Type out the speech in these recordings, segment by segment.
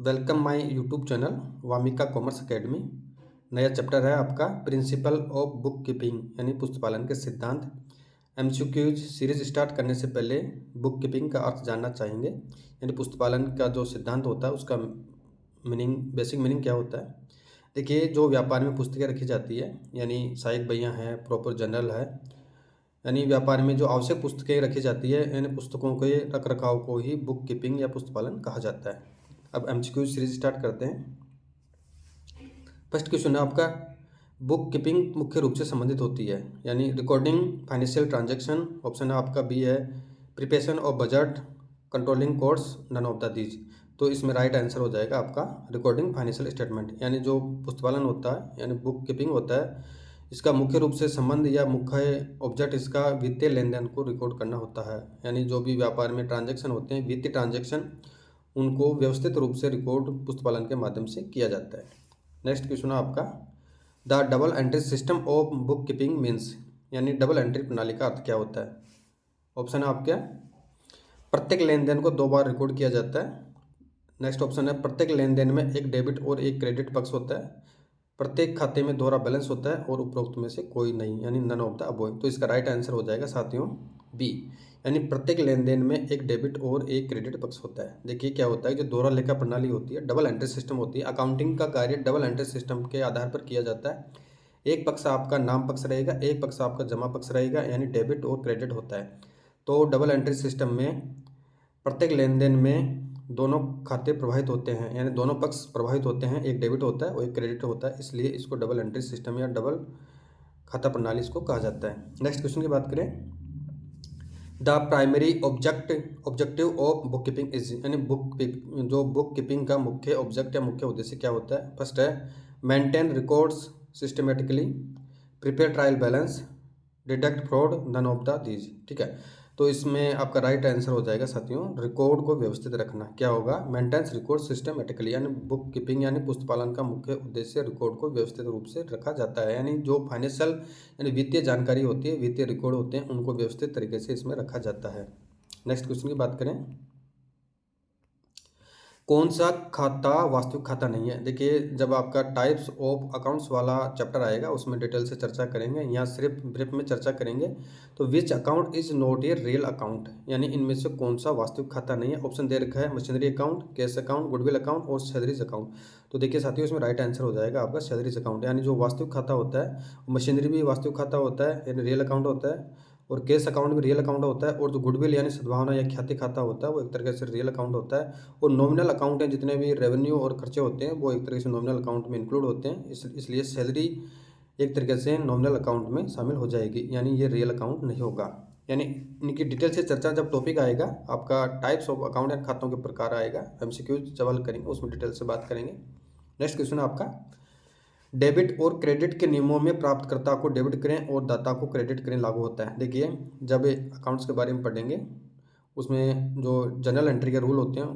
Welcome my YouTube channel Wamiqa commerce academy. नया chapter है आपका प्रिंसिपल ऑफ बुक कीपिंग यानी पुस्तपालन के सिद्धांत। एमसीक्यूज सीरीज स्टार्ट करने से पहले बुक कीपिंग का अर्थ जानना चाहेंगे, यानी पुस्तपालन का जो सिद्धांत होता है उसका मीनिंग, बेसिक मीनिंग क्या होता है। देखिए, जो व्यापार में पुस्तकें रखी जाती है यानी सहायक बहियाँ हैं, प्रॉपर जर्नल है, यानी व्यापार में जो आवश्यक पुस्तकें रखी जाती है यानी पुस्तकों के रख रखाव को ही बुक कीपिंग या पुस्तपालन कहा जाता है। अब एमसीक्यू सीरीज स्टार्ट करते हैं। फर्स्ट क्वेश्चन है आपका, बुक कीपिंग मुख्य रूप से संबंधित होती है यानी रिकॉर्डिंग फाइनेंशियल ट्रांजैक्शन। ऑप्शन है आपका बी है preparation of budget, controlling course, none of the these. तो इसमें राइट आंसर हो जाएगा आपका रिकॉर्डिंग फाइनेंशियल स्टेटमेंट। यानी जो पुस्तपालन होता है यानी बुक कीपिंग होता है, इसका मुख्य रूप से संबंध या मुख्य ऑब्जेक्ट इसका वित्तीय लेन देन को रिकॉर्ड करना होता है। यानी जो भी व्यापार में ट्रांजैक्शन होते हैं, वित्तीय ट्रांजैक्शन, उनको व्यवस्थित रूप से रिकॉर्ड पुस्तपालन के माध्यम से किया जाता है। नेक्स्ट क्वेश्चन है आपका, the double entry system of book keeping means, यानी डबल एंट्री प्रणाली का अर्थ क्या होता है। ऑप्शन है आपका प्रत्येक लेन देन को 2 बार रिकॉर्ड किया जाता है। नेक्स्ट ऑप्शन है प्रत्येक लेन देन में एक डेबिट और एक क्रेडिट पक्ष होता है। प्रत्येक खाते में दोहरा बैलेंस होता है और उपरोक्त में से कोई नहीं, यानी नन ऑफ द अबोव। तो इसका राइट आंसर हो जाएगा साथियों बी, यानी प्रत्येक लेन देन में एक डेबिट और एक क्रेडिट पक्ष होता है। देखिए क्या होता है, जो दोहरा लेखा प्रणाली होती है, डबल एंट्री सिस्टम होती है, अकाउंटिंग का कार्य डबल एंट्री सिस्टम के आधार पर किया जाता है। एक पक्ष आपका नाम पक्ष रहेगा, एक पक्ष आपका जमा पक्ष रहेगा, यानी डेबिट और क्रेडिट होता है। तो डबल एंट्री सिस्टम में प्रत्येक लेन देन में दोनों खाते प्रभावित होते हैं, यानी दोनों पक्ष प्रभावित होते हैं, एक डेबिट होता है और एक क्रेडिट होता है, इसलिए इसको डबल एंट्री सिस्टम या डबल खाता प्रणाली इसको कहा जाता है। नेक्स्ट क्वेश्चन की बात करें, the primary objective of book keeping is, यानी बुक कीपिंग का मुख्य ऑब्जेक्ट या मुख्य उद्देश्य क्या होता है। फर्स्ट है maintain records systematically, prepare trial balance, deduct fraud, none of the these. ठीक है, तो इसमें आपका राइट आंसर हो जाएगा साथियों रिकॉर्ड को व्यवस्थित रखना। क्या होगा, मेंटेन्स रिकॉर्ड सिस्टमेटिकली, यानी बुक कीपिंग यानी पुस्तपालन का मुख्य उद्देश्य रिकॉर्ड को व्यवस्थित रूप से रखा जाता है। यानी जो फाइनेंशियल यानी वित्तीय जानकारी होती है, वित्तीय रिकॉर्ड होते हैं, उनको व्यवस्थित तरीके से इसमें रखा जाता है। नेक्स्ट क्वेश्चन की बात करें, कौन सा खाता वास्तविक खाता नहीं है। देखिए, जब आपका टाइप्स ऑफ अकाउंट्स वाला चैप्टर आएगा उसमें डिटेल से चर्चा करेंगे, यहाँ सिर्फ ब्रीफ में चर्चा करेंगे। तो which account is not a real account, यानी इनमें से कौन सा वास्तविक खाता नहीं है। ऑप्शन दे रखा है machinery account, cash account, goodwill account और सैलरीज अकाउंट। तो देखिए साथियों, इसमें राइट आंसर हो जाएगा आपका सैलरीज अकाउंट। यानी जो वास्तविक खाता होता है, मशीनरी भी वास्तविक खाता होता है यानी रियल अकाउंट होता है, और कैश अकाउंट भी रियल अकाउंट होता है, और जो गुडविल यानी सद्भावना या ख्याति खाता होता है वो एक तरीके से रियल अकाउंट होता है। और नॉमिनल अकाउंट है, जितने भी रेवेन्यू और खर्चे होते हैं वो एक तरीके से नॉमिनल अकाउंट में इंक्लूड होते हैं, इसलिए सैलरी एक तरीके से नॉमिनल अकाउंट में शामिल हो जाएगी, यानी ये रियल अकाउंट नहीं होगा। यानी इनकी डिटेल से चर्चा जब टॉपिक आएगा आपका टाइप्स ऑफ अकाउंट एंड खातों के प्रकार आएगा, एमसीक्यू जब हल करेंगे उसमें डिटेल से बात करेंगे। नेक्स्ट क्वेश्चन है आपका, डेबिट और क्रेडिट के नियमों में प्राप्तकर्ता को डेबिट करें और दाता को क्रेडिट करें लागू होता है। देखिए, जब अकाउंट्स के बारे में पढ़ेंगे उसमें जो जनरल एंट्री के रूल होते हैं,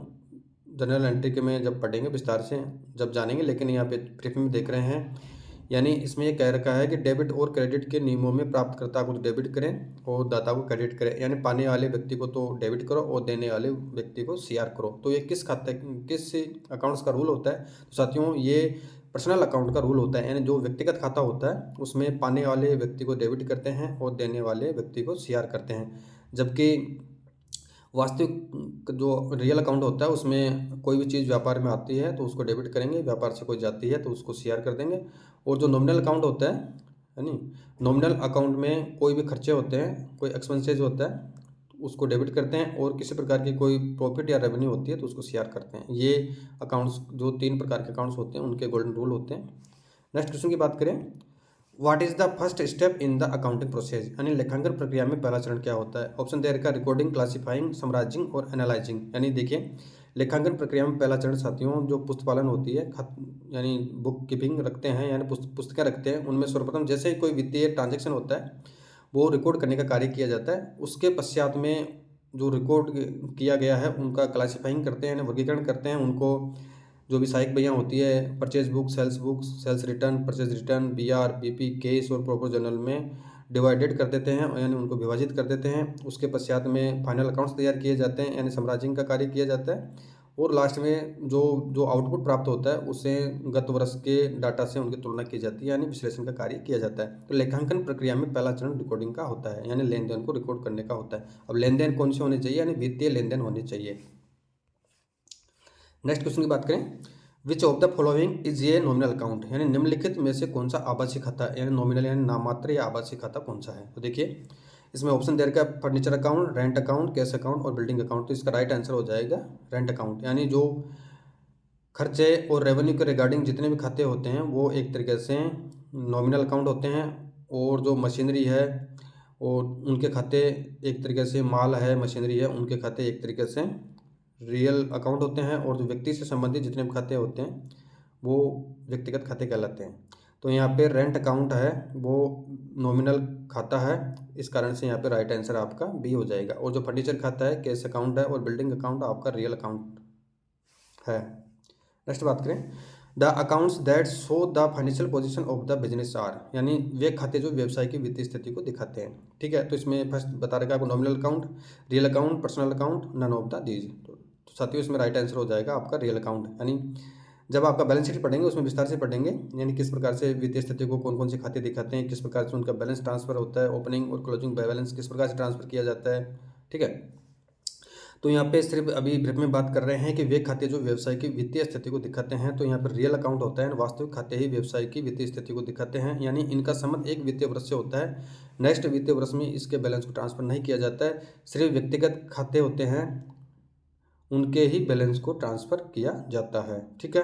जनरल एंट्री के में जब पढ़ेंगे विस्तार से जब जानेंगे, लेकिन यहाँ पे ब्रीफ में देख रहे हैं। यानी इसमें ये कह रखा है कि डेबिट और क्रेडिट के नियमों में प्राप्तकर्ता को डेबिट करें और दाता को क्रेडिट करें, यानी पाने वाले व्यक्ति को तो डेबिट करो और देने वाले व्यक्ति को सीआर करो। तो ये किस अकाउंट्स का रूल होता है। तो साथियों, ये पर्सनल अकाउंट का रूल होता है, यानी जो व्यक्तिगत खाता होता है उसमें पाने वाले व्यक्ति को डेबिट करते हैं और देने वाले व्यक्ति को सीआर करते हैं। जबकि वास्तविक जो रियल अकाउंट होता है उसमें कोई भी चीज़ व्यापार में आती है तो उसको डेबिट करेंगे, व्यापार से कोई जाती है तो उसको सीआर कर देंगे। और जो नॉमिनल अकाउंट होता है नहीं, नॉमिनल अकाउंट में कोई भी खर्चे होते हैं, कोई एक्सपेंसेज होता है तो उसको डेबिट करते हैं, और किसी प्रकार की कोई प्रॉफिट या रेवेन्यू होती है तो उसको सीआर करते हैं। ये अकाउंट्स जो 3 प्रकार के अकाउंट्स होते हैं उनके गोल्डन रूल होते हैं। नेक्स्ट क्वेश्चन की बात करें, what is the first step in the accounting process, यानी लेखांकन प्रक्रिया में पहला चरण क्या होता है। ऑप्शन दे रखा रिकॉर्डिंग, क्लासिफाइंग, समराइजिंग और एनालाइजिंग। यानी देखिए, लेखांकन प्रक्रिया में पहला चरण साथियों जो पुस्तपालन होती है, यानी बुक कीपिंग रखते हैं यानी पुस्तकें रखते हैं, उनमें सर्वप्रथम जैसे ही कोई वित्तीय ट्रांजेक्शन होता है वो रिकॉर्ड करने का कार्य किया जाता है। उसके पश्चात में जो रिकॉर्ड किया गया है उनका क्लासिफाइंग करते हैं, वर्गीकरण करते हैं। उनको जो भी सहायक बहियाँ होती है, purchase book, sales return, purchase return, BR, BP, cash और प्रॉपर जर्नल में डिवाइडेड कर देते हैं, यानी उनको विभाजित कर देते हैं। उसके पश्चात में फाइनल अकाउंट्स तैयार किए जाते हैं, यानी समराइजिंग का कार्य किया जाता है। और लास्ट में जो जो आउटपुट प्राप्त होता है उसे गत वर्ष के डाटा से उनकी तुलना की जाती है, यानी विश्लेषण का कार्य किया जाता है। तो लेखांकन प्रक्रिया में पहला चरण रिकॉर्डिंग का होता है, यानी लेन देन को रिकॉर्ड करने का होता है। अब लेन देन कौन से होने चाहिए, यानी वित्तीय लेन देन होने चाहिए। नेक्स्ट क्वेश्चन की बात करें, which of the following is a nominal account, यानी निम्नलिखित में से कौन सा आभासी खाता, यानी नॉमिनल यानी नाममात्र या आभासी खाता कौन सा है। तो देखिए इसमें ऑप्शन दे रखा है furniture account, rent account, cash account और बिल्डिंग अकाउंट। तो इसका राइट आंसर हो जाएगा रेंट अकाउंट, यानी जो खर्चे और रेवेन्यू के रिगार्डिंग जितने भी खाते होते हैं वो एक तरीके से नॉमिनल अकाउंट होते हैं, और जो मशीनरी है और उनके खाते एक तरीके से, माल है मशीनरी है उनके खाते एक तरीके से रियल अकाउंट होते हैं, और जो व्यक्ति से संबंधित जितने भी खाते होते हैं वो व्यक्तिगत खाते कहलाते हैं। तो यहाँ पे रेंट अकाउंट है वो नॉमिनल खाता है, इस कारण से यहाँ पे राइट आंसर आपका बी हो जाएगा। और जो फर्नीचर खाता है कैश अकाउंट है, और बिल्डिंग अकाउंट आपका रियल अकाउंट है। नेक्स्ट बात करें, the accounts that show the financial position of the business are, यानी वे खाते जो व्यवसाय की वित्तीय स्थिति को दिखाते हैं। ठीक है, तो इसमें फर्स्ट बता रखा है आपको nominal account, real account, personal account, none of the these. तो साथियों इसमें राइट आंसर हो जाएगा आपका रियल अकाउंट, यानी जब आपका बैलेंस शीट पढ़ेंगे उसमें विस्तार से पढ़ेंगे, यानी किस प्रकार से वित्तीय स्थिति को कौन कौन से खाते दिखाते हैं, किस प्रकार से उनका बैलेंस ट्रांसफर होता है, ओपनिंग और क्लोजिंग बैलेंस किस प्रकार से ट्रांसफर किया जाता है। ठीक है, तो यहाँ पे सिर्फ अभी ब्रीफ में बात कर रहे हैं कि वे खाते जो व्यवसाय की वित्तीय स्थिति को दिखाते हैं। तो यहाँ पर रियल अकाउंट होता है, वास्तविक खाते ही व्यवसाय की वित्तीय स्थिति को दिखाते हैं, यानी इनका संबंध एक वित्तीय वर्ष से होता है। नेक्स्ट वित्तीय वर्ष में इसके बैलेंस को ट्रांसफर नहीं किया जाता है, सिर्फ व्यक्तिगत खाते होते हैं उनके ही बैलेंस को ट्रांसफर किया जाता है। ठीक है,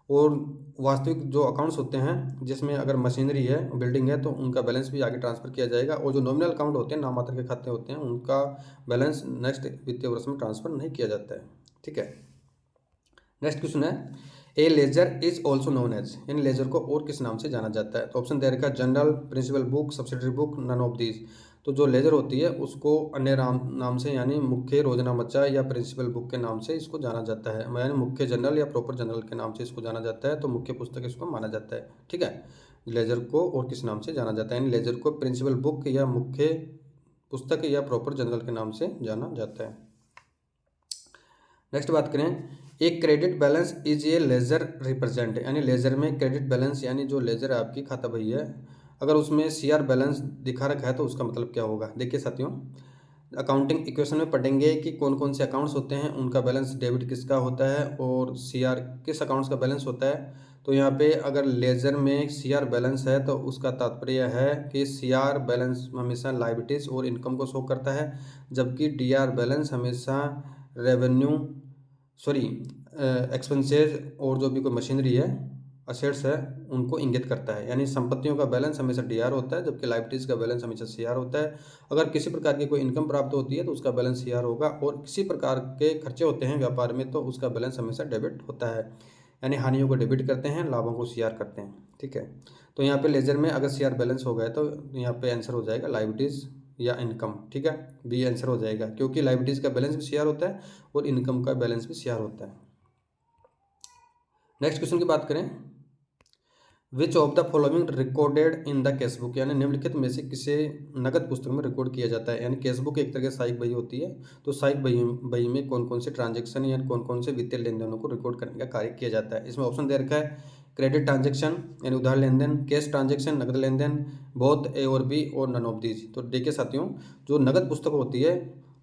और वास्तविक जो अकाउंट्स होते हैं जिसमें अगर मशीनरी है, बिल्डिंग है, तो उनका बैलेंस भी आगे ट्रांसफर किया जाएगा, और जो नॉमिनल अकाउंट होते हैं, नाममात्र के खाते होते हैं, उनका बैलेंस नेक्स्ट वित्तीय वर्ष में ट्रांसफर नहीं किया जाता है। ठीक है, नेक्स्ट क्वेश्चन है, a ledger is also known as, यानी लेजर को और किस नाम से जाना जाता है। तो ऑप्शन दे रखा है journal, principal book, subsidiary book, none of these. तो जो लेजर होती है उसको अन्य नाम से, यानी मुख्य रोजनामचा या प्रिंसिपल बुक के नाम से इसको जाना जाता है, यानी मुख्य जनरल या प्रॉपर जनरल के नाम से इसको जाना जाता है। तो मुख्य पुस्तक इसको माना जाता है। ठीक है, लेजर को और किस नाम से जाना जाता है, यानी लेजर को प्रिंसिपल बुक या मुख्य पुस्तक या प्रॉपर जनरल के नाम से जाना जाता है। नेक्स्ट बात करें, एक credit balance is a ledger represent, यानी लेजर में क्रेडिट बैलेंस, यानी जो लेजर है आपकी खाता बही है, अगर उसमें सीआर बैलेंस दिखा रखा है तो उसका मतलब क्या होगा। देखिए साथियों, अकाउंटिंग इक्वेशन में पढ़ेंगे कि कौन कौन से अकाउंट्स होते हैं, उनका बैलेंस डेबिट किसका होता है और सीआर किस अकाउंट्स का बैलेंस होता है। तो यहाँ पे अगर लेजर में सीआर बैलेंस है तो उसका तात्पर्य है कि सीआर बैलेंस हमेशा लायबिलिटीज़ और इनकम को शो करता है, जबकि डीआर बैलेंस हमेशा रेवेन्यू एक्सपेंसेस और जो भी कोई मशीनरी है, असेट्स है, उनको इंगित करता है। यानी संपत्तियों का बैलेंस हमेशा डीआर होता है, जबकि लायबिलिटीज़ का बैलेंस हमेशा सीआर होता है। अगर किसी प्रकार की कोई इनकम प्राप्त होती है तो उसका बैलेंस सीआर होगा, और किसी प्रकार के खर्चे होते हैं व्यापार में तो उसका बैलेंस हमेशा डेबिट होता है, यानी हानियों को डेबिट करते हैं, लाभों को सीआर करते हैं। ठीक है, तो यहाँ पे लेजर में अगर सीआर बैलेंस हो गया तो यहाँ पे आंसर हो जाएगा लायबिलिटीज़ या इनकम। ठीक है, बी आंसर हो जाएगा, क्योंकि लायबिलिटीज़ का बैलेंस भी सीआर होता है और इनकम का बैलेंस भी सीआर होता है। नेक्स्ट क्वेश्चन की बात करें, which of the following recorded in the cash book, यानी निम्नलिखित में से किसे नगद पुस्तक में रिकॉर्ड किया जाता है। यानी कैश बुक एक तरह की सहायक बही होती है, तो सहायक बही में कौन कौन से ट्रांजेक्शन या कौन कौन से वित्तीय लेन देनों को रिकॉर्ड करने का कार्य किया जाता है। इसमें ऑप्शन दे रखा है क्रेडिट ट्रांजेक्शन यानी उधार लेन देन, कैश ट्रांजेक्शन नगद लेन देन, बोथ ए और बी, और नन ऑफ दीज। तो देखिए साथियों, जो नगद पुस्तक होती है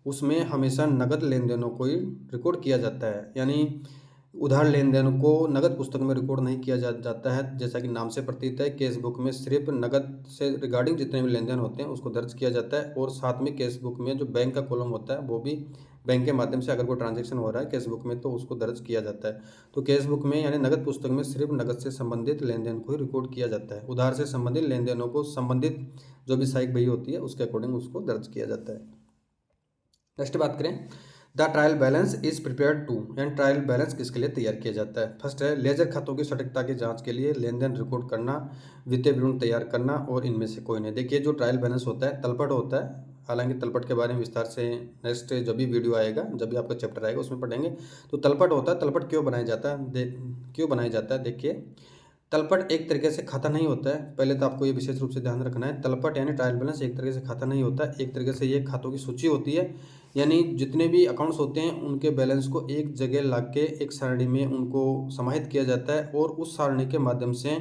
उसमें हमेशा नगद लेन देनों को ही रिकॉर्ड किया जाता है, यानी उधार लेन देन को नगद पुस्तक में रिकॉर्ड नहीं किया जाता है। जैसा कि नाम से प्रतीत है, कैश बुक में सिर्फ नगद से रिगार्डिंग जितने भी लेन देन होते हैं उसको दर्ज किया जाता है, और साथ में कैश बुक में जो बैंक का कॉलम होता है वो भी बैंक के माध्यम से अगर कोई ट्रांजैक्शन हो रहा है कैश बुक में तो उसको दर्ज किया जाता है। तो कैश बुक में यानी नगद पुस्तक में सिर्फ नगद से संबंधित लेन देन को ही रिकॉर्ड किया जाता है, उधार से संबंधित लेन देनों को संबंधित जो भी सहायक बही होती है उसके अकॉर्डिंग उसको दर्ज किया जाता है। नेक्स्ट बात करें, the trial balance is prepared to, यानी ट्रायल बैलेंस किसके लिए तैयार किया जाता है। फर्स्ट है लेजर खातों की सटीकता की जांच के लिए लेन देन रिकॉर्ड करना, वित्तीय विवरण तैयार करना, और इनमें से कोई नहीं। देखिए जो ट्रायल बैलेंस होता है तलपट होता है, हालांकि तलपट के बारे में विस्तार से नेक्स्ट जब भी वीडियो आएगा, जब भी आपका चैप्टर आएगा उसमें पढ़ेंगे। तो तलपट होता है, तलपट क्यों बनाया जाता है, क्यों बनाया जाता है। देखिए तलपट एक तरीके से खाता नहीं होता है, पहले तो आपको ये विशेष रूप से ध्यान रखना है। तलपट यानी ट्रायल बैलेंस एक तरीके से खाता नहीं होता है, एक तरीके से ये खातों की सूची होती है, यानी जितने भी अकाउंट्स होते हैं उनके बैलेंस को एक जगह ला के एक सारणी में उनको समाहित किया जाता है और उस सारणी के माध्यम से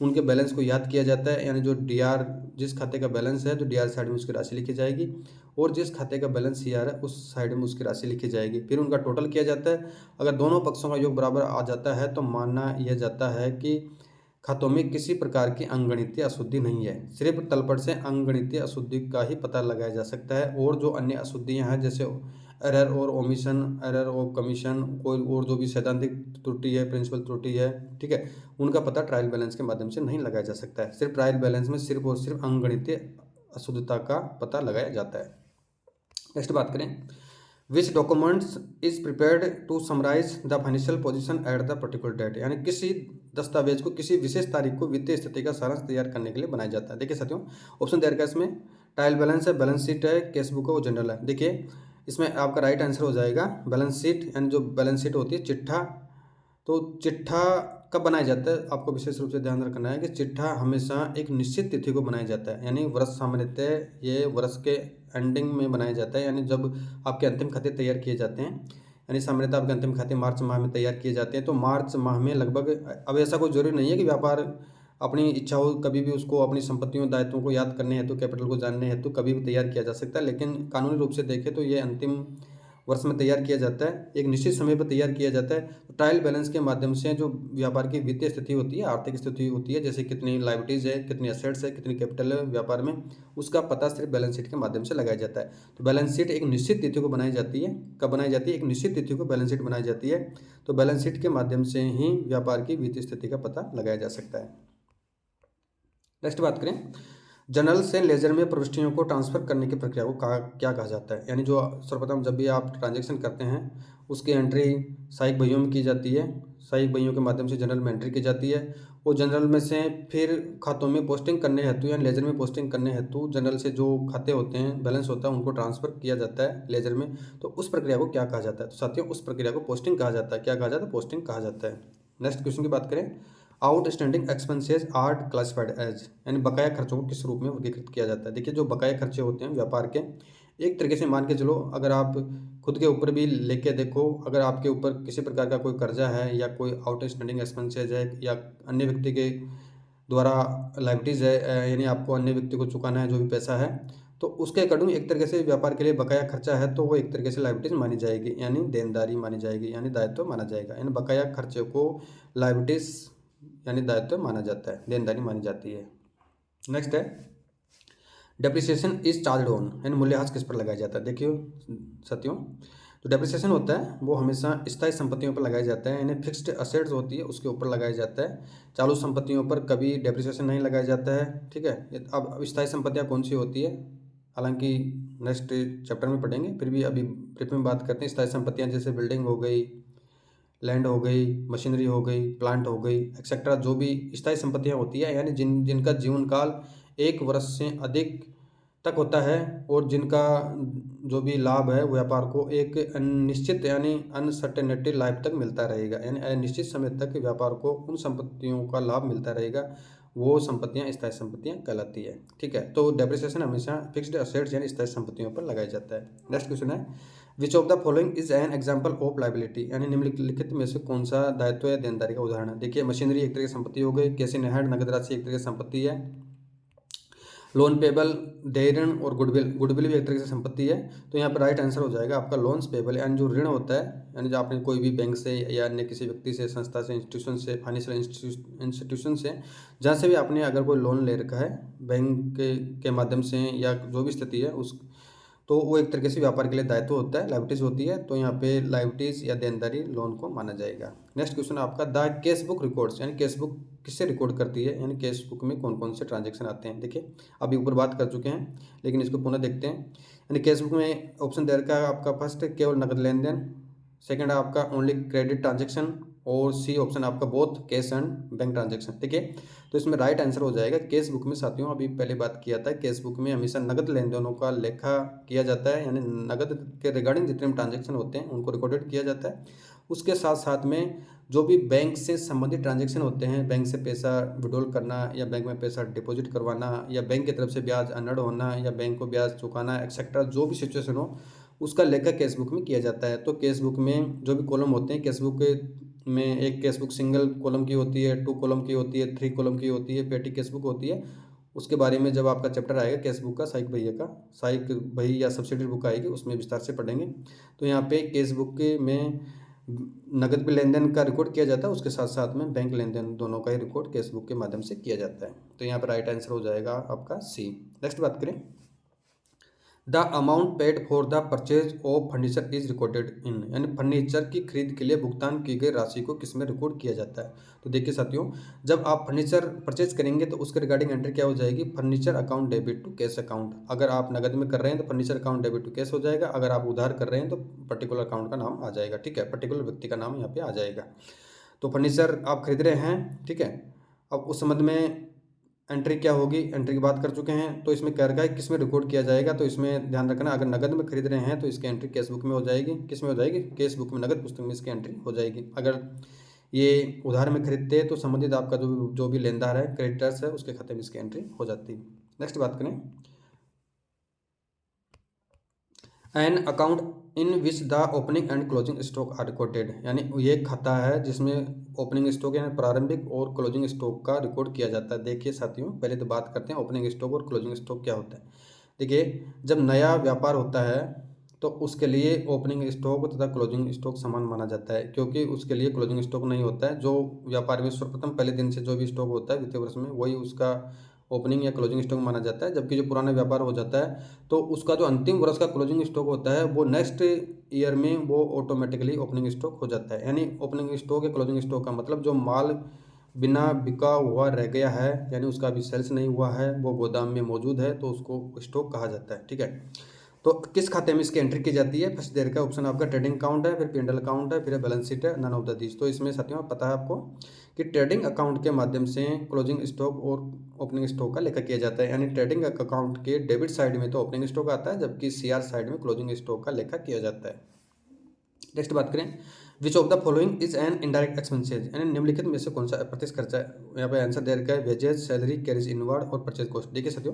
उनके बैलेंस को याद किया जाता है। यानी जो डीआर, जिस खाते का बैलेंस है तो डीआर साइड में उसकी राशि लिखी जाएगी और जिस खाते का बैलेंस सीआर है उस साइड में उसकी राशि लिखी जाएगी। फिर उनका टोटल किया जाता है। अगर दोनों पक्षों का योग बराबर आ जाता है तो माना यह जाता है कि खातों में किसी प्रकार की अंगणितीय अशुद्धि नहीं है। सिर्फ तलपट से अंगणितीय अशुद्धि का ही पता लगाया जा सकता है और जो अन्य अशुद्धियां हैं जैसे एरर और ओमिशन, एरर और कमीशन, कोई और जो भी सैद्धांतिक त्रुटि है, प्रिंसिपल त्रुटि है, ठीक है, उनका पता ट्रायल बैलेंस के माध्यम से नहीं लगाया जा सकता है। सिर्फ ट्रायल बैलेंस में सिर्फ और सिर्फ अंगणितीय अशुद्धता का पता लगाया जाता है। नेक्स्ट बात करें, which documents is prepared to summarise the financial position at the particular date. यानी किसी दस्तावेज को किसी विशेष तारीख को वित्तीय स्थिति का सारांश तैयार करने के लिए बनाया जाता है। देखिए साथियों, ऑप्शन तैयार का इसमें ट्रायल बैलेंस है, बैलेंस शीट है, केस बुक है, वो जनरल है। देखिए इसमें आपका राइट आंसर हो जाएगा बैलेंस शीट। यानी जो बैलेंस शीट होती है चिट्ठा, तो चिट्ठा कब बनाया जाता है आपको विशेष रूप से ध्यान रखना है कि चिट्ठा हमेशा एक निश्चित तिथि को बनाया जाता है। यानी वर्ष सामान्यतः ये वर्ष के एंडिंग में बनाया जाता है। यानी जब आपके अंतिम खाते तैयार किए जाते हैं, यानी सामान्यतः आपके अंतिम खाते मार्च माह में तैयार किए जाते हैं, तो मार्च माह में लगभग, अब ऐसा कोई जरूरी नहीं है कि व्यापार अपनी इच्छा हो कभी भी उसको अपनी संपत्तियों दायित्वों को याद करने हेतु, कैपिटल को जानने हेतु कभी भी तैयार किया जा सकता है। लेकिन कानूनी रूप से देखें तो ये अंतिम वर्ष में तैयार किया जाता है, एक निश्चित समय पर तैयार किया जाता है। तो ट्रायल बैलेंस के माध्यम से जो व्यापार की वित्तीय स्थिति होती है, आर्थिक स्थिति होती है, जैसे कितनी लायबिलिटीज है, कितनी एसेट्स है, कितनी कैपिटल है व्यापार में, उसका पता सिर्फ बैलेंस शीट के माध्यम से लगाया जाता है। तो बैलेंस शीट एक निश्चित तिथि को बनाई जाती है। कब बनाई जाती है? एक निश्चित तिथि को बैलेंस शीट बनाई जाती है। तो बैलेंस शीट के माध्यम से ही व्यापार की वित्तीय स्थिति का पता लगाया जा सकता है। नेक्स्ट बात करें, जनरल से लेजर में प्रविष्टियों को ट्रांसफर करने की प्रक्रिया को क्या कहा जाता है। यानी जो सर्वप्रथम जब भी आप ट्रांजैक्शन करते हैं उसकी एंट्री सहायक बहियों में की जाती है, सहायक बहियों के माध्यम से जनरल में एंट्री की जाती है और जनरल में से फिर खातों में पोस्टिंग करने हेतु या लेजर में पोस्टिंग करने हेतु जनरल से जो खाते होते हैं, बैलेंस होता है, उनको ट्रांसफर किया जाता है लेजर में। तो उस प्रक्रिया को क्या कहा जाता है? तो साथियों उस प्रक्रिया को पोस्टिंग कहा जाता है। क्या कहा जाता है? पोस्टिंग कहा जाता है। नेक्स्ट क्वेश्चन की बात करें, outstanding expenses are classified as, यानी बकाया खर्चों को किस रूप में वर्गीकृत किया जाता है। देखिए जो बकाया खर्चे होते हैं व्यापार के, एक तरीके से मान के चलो, अगर आप खुद के ऊपर भी लेके देखो, अगर आपके ऊपर किसी प्रकार का कोई कर्जा है या कोई आउटस्टैंडिंग एक्सपेंसेस है या अन्य व्यक्ति के द्वारा लाइबिलिटीज़ है, यानी आपको अन्य व्यक्ति को चुकाना है जो भी पैसा है, तो उसके अकॉर्डिंग एक तरीके से व्यापार के लिए बकाया खर्चा है तो वो एक तरीके से लाइबिलिटीज मानी जाएगी, यानी देनदारी मानी जाएगी, यानी दायित्व माना जाएगा। यानी बकाया खर्चे को लाइबिलिटीज यानी दायित्व माना जाता है, देनदारी मानी जाती है। नेक्स्ट है, डेप्रिसिएशन इज चार्ज ऑन, यानी मूल्यह्रास किस पर लगाया जाता है। देखियो साथियों, जो डेप्रिसिएशन होता है वो हमेशा स्थायी संपत्तियों पर लगाया जाता है, यानी फिक्स्ड असेट्स होती है उसके ऊपर लगाया जाता है। चालू संपत्तियों पर कभी डेप्रिसिएशन नहीं लगाया जाता है, ठीक है। अब स्थायी संपत्तियाँ कौन सी होती है, हालांकि नेक्स्ट चैप्टर में पढ़ेंगे, फिर भी अभी ब्रीफ में बात करते हैं। स्थायी संपत्तियाँ जैसे बिल्डिंग हो गई, लैंड हो गई, मशीनरी हो गई, प्लांट हो गई, एक्सेट्रा, जो भी स्थायी संपत्तियां होती है, यानी जिनका जीवन काल 1 वर्ष से अधिक तक होता है और जिनका जो भी लाभ है व्यापार को एक अनिश्चित यानी अनसर्टेनिटी लाइफ तक मिलता रहेगा, यानी अनिश्चित समय तक व्यापार को उन संपत्तियों का लाभ मिलता रहेगा, वो संपत्तियां स्थायी संपत्तियां कहलाती है, ठीक है। तो डेप्रिसिएशन हमेशा फिक्स्ड असेट्स यानी स्थायी संपत्तियों पर लगाया जाता है। नेक्स्ट क्वेश्चन है, which of the following is an example of liability, यानी निम्नलिखित में से कौन सा दायित्व या देनदारी का उदाहरण है। देखिए मशीनरी एक तरह की संपत्ति हो गई, कैश इन हैंड नगद राशि एक तरह की संपत्ति है, लोन पेबल देय ऋण और गुडविल भी एक तरह की संपत्ति है। तो यहाँ पर राइट आंसर हो जाएगा आपका लोन्स पेबल, यानी जो ऋण होता है, यानी जो आपने कोई भी बैंक से या अन्य किसी व्यक्ति से, संस्था से, इंस्टीट्यूशन से, फाइनेंशियल इंस्टीट्यूशन से, जहाँ से भी आपने अगर कोई लोन ले रखा है बैंक के माध्यम से या जो भी स्थिति है उस, तो वो एक तरीके से व्यापार के लिए दायित्व होता है, लाइबिलिटीज होती है। तो यहाँ पे लाइबिलिटीज या देनदारी लोन को माना जाएगा। नेक्स्ट क्वेश्चन आपका, द कैश बुक रिकॉर्ड्स, यानी कैश बुक किससे रिकॉर्ड करती है, यानी कैश बुक में कौन कौन से ट्रांजेक्शन आते हैं। देखिए अभी ऊपर बात कर चुके हैं लेकिन इसको पुनः देखते हैं। यानी कैश बुक में ऑप्शन दे रखा है आपका, फर्स्ट केवल नकद लेन देन, सेकंड आपका ओनली क्रेडिट ट्रांजेक्शन, और सी ऑप्शन आपका both cash and bank transaction, ठीक है। तो इसमें राइट आंसर हो जाएगा कैश बुक में। साथियों अभी पहले बात किया था, कैश बुक में हमेशा नगद लेन देनों का लेखा किया जाता है, यानी नगद के रिगार्डिंग जितने भी ट्रांजेक्शन होते हैं उनको रिकॉर्डेड किया जाता है। उसके साथ साथ में जो भी बैंक से संबंधित ट्रांजेक्शन होते हैं, बैंक से पैसा विड्रॉल करना या बैंक में पैसा डिपॉजिट करवाना या बैंक की तरफ से ब्याज अर्नड होना या बैंक को ब्याज चुकाना एक्सेट्रा, जो भी सिचुएशन हो उसका लेखा कैश बुक में किया जाता है। तो कैश बुक में जो भी कॉलम होते हैं, कैश बुक में एक कैश बुक सिंगल कॉलम की होती है, 2 कॉलम की होती है, 3 कॉलम की होती है, पेटी कैश बुक होती है। उसके बारे में जब आपका चैप्टर आएगा कैश बुक का, सहायक भैया का, सहायक बही या सब्सिडरी बुक आएगी, उसमें विस्तार से पढ़ेंगे। तो यहाँ पे कैश बुक में नगद भी लेन देन का रिकॉर्ड किया जाता है, उसके साथ साथ में बैंक लेन देन दोनों का ही रिकॉर्ड कैश बुक के माध्यम से किया जाता है। तो यहाँ पर राइट आंसर हो जाएगा आपका सी। नेक्स्ट बात करें, the amount paid for the purchase of furniture is recorded in, यानी फर्नीचर की खरीद के लिए भुगतान की गई राशि को किसमें रिकॉर्ड किया जाता है। तो देखिए साथियों, जब आप फर्नीचर परचेज करेंगे तो उसके रिगार्डिंग एंट्री क्या हो जाएगी, furniture account debit to cash account. अगर आप नगद में कर रहे हैं तो furniture account debit to cash हो जाएगा, अगर आप उधार कर रहे हैं तो पर्टिकुलर अकाउंट का नाम आ जाएगा, ठीक है, पर्टिकुलर व्यक्ति का नाम यहाँ पे आ जाएगा। तो फर्नीचर आप खरीद रहे हैं, ठीक है। अब उस संबंध में एंट्री क्या होगी, एंट्री की बात कर चुके हैं। तो इसमें क्या रखा है, किस में रिकॉर्ड किया जाएगा, तो इसमें ध्यान रखना, अगर नगद में खरीद रहे हैं तो इसकी एंट्री कैश बुक में हो जाएगी। किस में हो जाएगी, कैश बुक में, नगद पुस्तक में इसकी एंट्री हो जाएगी। अगर ये उधार में खरीदते हैं तो संबंधित आपका जो भी लेनदार है, क्रेडिटर्स है, उसके खाते में इसकी एंट्री हो जाती है। नेक्स्ट बात करें, an account in which the opening and closing stock are recorded, यानी ये खाता है जिसमें ओपनिंग स्टॉक यानी प्रारंभिक और क्लोजिंग स्टॉक का रिकॉर्ड किया जाता है। देखिए साथियों, पहले तो बात करते हैं ओपनिंग स्टॉक और क्लोजिंग स्टॉक क्या होता है। देखिए, जब नया व्यापार होता है तो उसके लिए ओपनिंग स्टॉक तथा क्लोजिंग स्टॉक समान माना जाता है, क्योंकि उसके लिए क्लोजिंग स्टॉक नहीं होता है। जो व्यापार में सर्वप्रथम पहले दिन से जो भी स्टॉक होता है वित्तीय वर्ष में, वही उसका ओपनिंग या क्लोजिंग स्टॉक माना जाता है। जबकि जो पुराना व्यापार हो जाता है तो उसका जो अंतिम वर्ष का क्लोजिंग स्टॉक होता है वो नेक्स्ट ईयर में वो ऑटोमेटिकली ओपनिंग स्टॉक हो जाता है। यानी ओपनिंग स्टॉक या क्लोजिंग स्टॉक का मतलब जो माल बिना बिका हुआ रह गया है, यानी उसका अभी सेल्स नहीं हुआ है, वो गोदाम में मौजूद है, तो उसको स्टॉक कहा जाता है, ठीक है। तो किस खाते में इसकी एंट्री की जाती है, फर्स्ट देर का ऑप्शन आपका ट्रेडिंग अकाउंट है, फिर P&L अकाउंट है, फिर बेलेंस शीट है, नन ऑफ द दीज। तो इसमें साथियों पता है आपको कि ट्रेडिंग अकाउंट के माध्यम से क्लोजिंग स्टॉक और ओपनिंग स्टॉक का लेखा किया जाता है। यानी ट्रेडिंग अकाउंट के डेबिट साइड में तो ओपनिंग स्टॉक आता है, जबकि CR साइड में क्लोजिंग स्टॉक का लेखा किया जाता है। नेक्स्ट बात करें, which of the following is an indirect expenses, यानी निम्नलिखित में से कौन सा अप्रत्यक्ष खर्चा है। यहाँ पे आंसर दे रखा है वेजेज, सैलरी, कैरेज इनवर्ड और परचेज कॉस्ट। देखिए साथियों,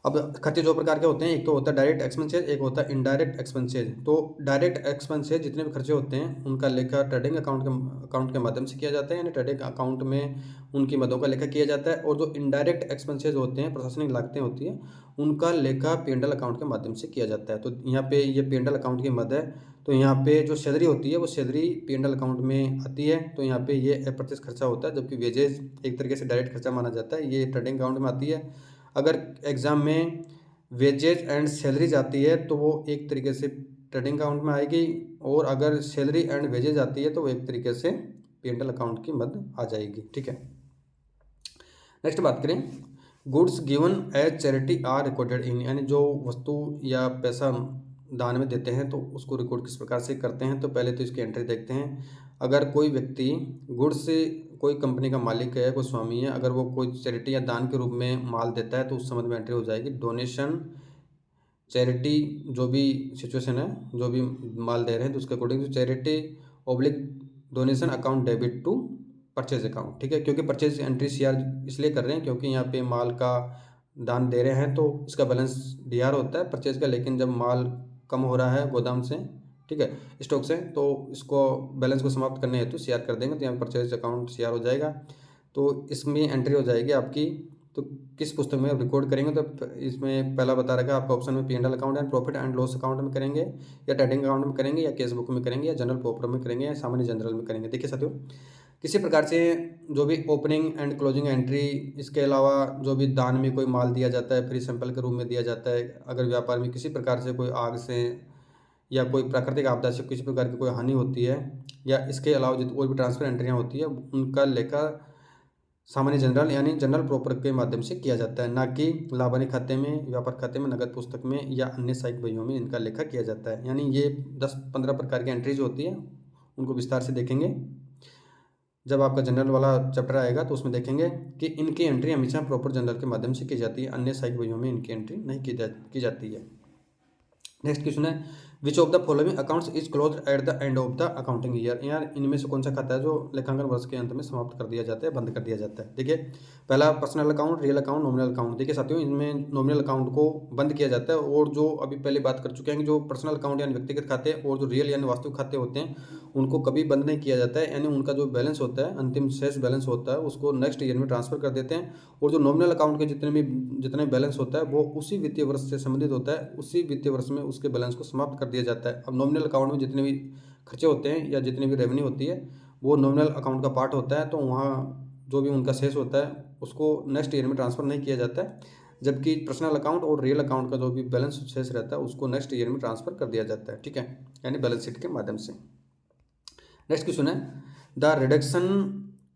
अब खर्चे दो प्रकार के होते हैं, एक तो होता है डायरेक्ट एक्सपेंसेज, एक होता है इनडायरेक्ट एक्सपेंसेज। तो डायरेक्ट एक्सपेंसेज जितने भी खर्चे होते हैं उनका लेखा ट्रेडिंग अकाउंट के माध्यम से किया जाता है, यानी ट्रेडिंग अकाउंट में उनकी मदों का लेखा किया जाता है। और जो इनडायरेक्ट एक्सपेंसेज होते हैं, प्रशासनिक लागतें होती हैं, उनका लेखा P&L अकाउंट के माध्यम से किया जाता है। तो यहाँ पे ये P&L अकाउंट की मद है, तो यहाँ पे जो सैलरी होती है वो सैलरी P&L अकाउंट में आती है, तो यहाँ पे ये अप्रत्यक्ष खर्चा होता है। जबकि वेजेज एक तरीके से डायरेक्ट खर्चा माना जाता है, ये ट्रेडिंग अकाउंट में आती है। अगर एग्जाम में वेजेज एंड सैलरी जाती है तो वो एक तरीके से ट्रेडिंग अकाउंट में आएगी, और अगर सैलरी एंड वेजेज आती है तो वो एक तरीके से P&L अकाउंट की मद आ जाएगी, ठीक है। नेक्स्ट बात करें, goods given as charity are recorded in, यानी जो वस्तु या पैसा दान में देते हैं तो उसको रिकॉर्ड किस प्रकार से करते हैं। तो पहले तो इसकी एंट्री देखते हैं। अगर कोई व्यक्ति गुड्स से, कोई कंपनी का मालिक है, कोई स्वामी है, अगर वो कोई चैरिटी या दान के रूप में माल देता है तो उस संबंध में एंट्री हो जाएगी डोनेशन, चैरिटी, जो भी सिचुएशन है, जो भी माल दे रहे हैं तो उसके according to charity oblique donation account debit to purchase account, ठीक है। क्योंकि परचेज एंट्री CR इसलिए कर रहे हैं क्योंकि यहाँ पे माल का दान दे रहे हैं तो इसका बैलेंस DR होता है परचेज का, लेकिन जब माल कम हो रहा है गोदाम से, ठीक है, स्टॉक से, तो इसको बैलेंस को समाप्त करने हेतु CR कर देंगे, तो यहाँ परचेज अकाउंट CR हो जाएगा। तो इसमें एंट्री हो जाएगी आपकी, तो किस पुस्तक में रिकॉर्ड करेंगे, तो इसमें पहला बता रखा है आपका ऑप्शन में P&L account and profit and loss account में करेंगे, या ट्रेडिंग अकाउंट में करेंगे, या केस बुक में करेंगे, या जनरल प्रॉफिट में करेंगे, या सामान्य जनरल में करेंगे। देखिए साथियों, किसी प्रकार से जो भी ओपनिंग एंड क्लोजिंग एंट्री, इसके अलावा जो भी दान में कोई माल दिया जाता है, फ्री सैंपल के रूप में दिया जाता है, अगर व्यापार में किसी प्रकार से कोई आग से या कोई प्राकृतिक आपदा से किसी प्रकार की कोई हानि होती है, या इसके अलावा जितनी कोई भी ट्रांसफर एंट्रियाँ होती है, उनका लेखा सामान्य जनरल यानी जनरल प्रॉपर के माध्यम से किया जाता है, ना कि लाभानी खाते में, व्यापार खाते में, नगद पुस्तक में या अन्य सहायक बहियों में इनका लेखा किया जाता है। यानी ये 10-15 प्रकार की एंट्रीज होती है, उनको विस्तार से देखेंगे जब आपका जनरल वाला चैप्टर आएगा, तो उसमें देखेंगे कि इनकी एंट्री हमेशा प्रॉपर जनरल के माध्यम से की जाती है, अन्य सहायक बहियों में इनकी एंट्री नहीं की जाती है। नेक्स्ट क्वेश्चन है, which of the following accounts is close at the end of the accounting year, यार इनमें से कौन सा खाता है जो लेखांकन वर्ष के अंत में समाप्त कर दिया जाता है, बंद कर दिया जाता है। देखिए पहला personal account, real account, nominal account. देखिए साथियों इनमें नॉमिनल अकाउंट को बंद किया जाता है, और जो अभी पहले बात कर चुके हैं कि जो पर्सनल अकाउंट यानी व्यक्तिगत खाते और जो रियल यानी वास्तविक खाते होते हैं उनको कभी बंद नहीं किया जाता है, यानी उनका जो बैलेंस होता है, अंतिम शेष बैलेंस होता है, उसको नेक्स्ट ईयर में ट्रांसफर कर देते हैं। और जो नॉमिनल अकाउंट के जितने बैलेंस होता है वो उसी वित्तीय वर्ष से संबंधित होता है, उसी वित्तीय वर्ष में उसके बैलेंस को समाप्त कर दिया जाता है। अब नॉमिनल अकाउंट में जितने भी खर्चे होते हैं या जितनी भी रेवेन्यू होती है वो नॉमिनल अकाउंट का पार्ट होता है, तो वहाँ जो भी उनका शेष होता है उसको नेक्स्ट ईयर में ट्रांसफ़र नहीं किया जाता है, जबकि पर्सनल अकाउंट और रियल अकाउंट का जो भी बैलेंस शेष रहता है उसको नेक्स्ट ईयर में ट्रांसफ़र कर दिया जाता है, ठीक है, यानी बैलेंस शीट के माध्यम से। नेक्स्ट क्वेश्चन है the reduction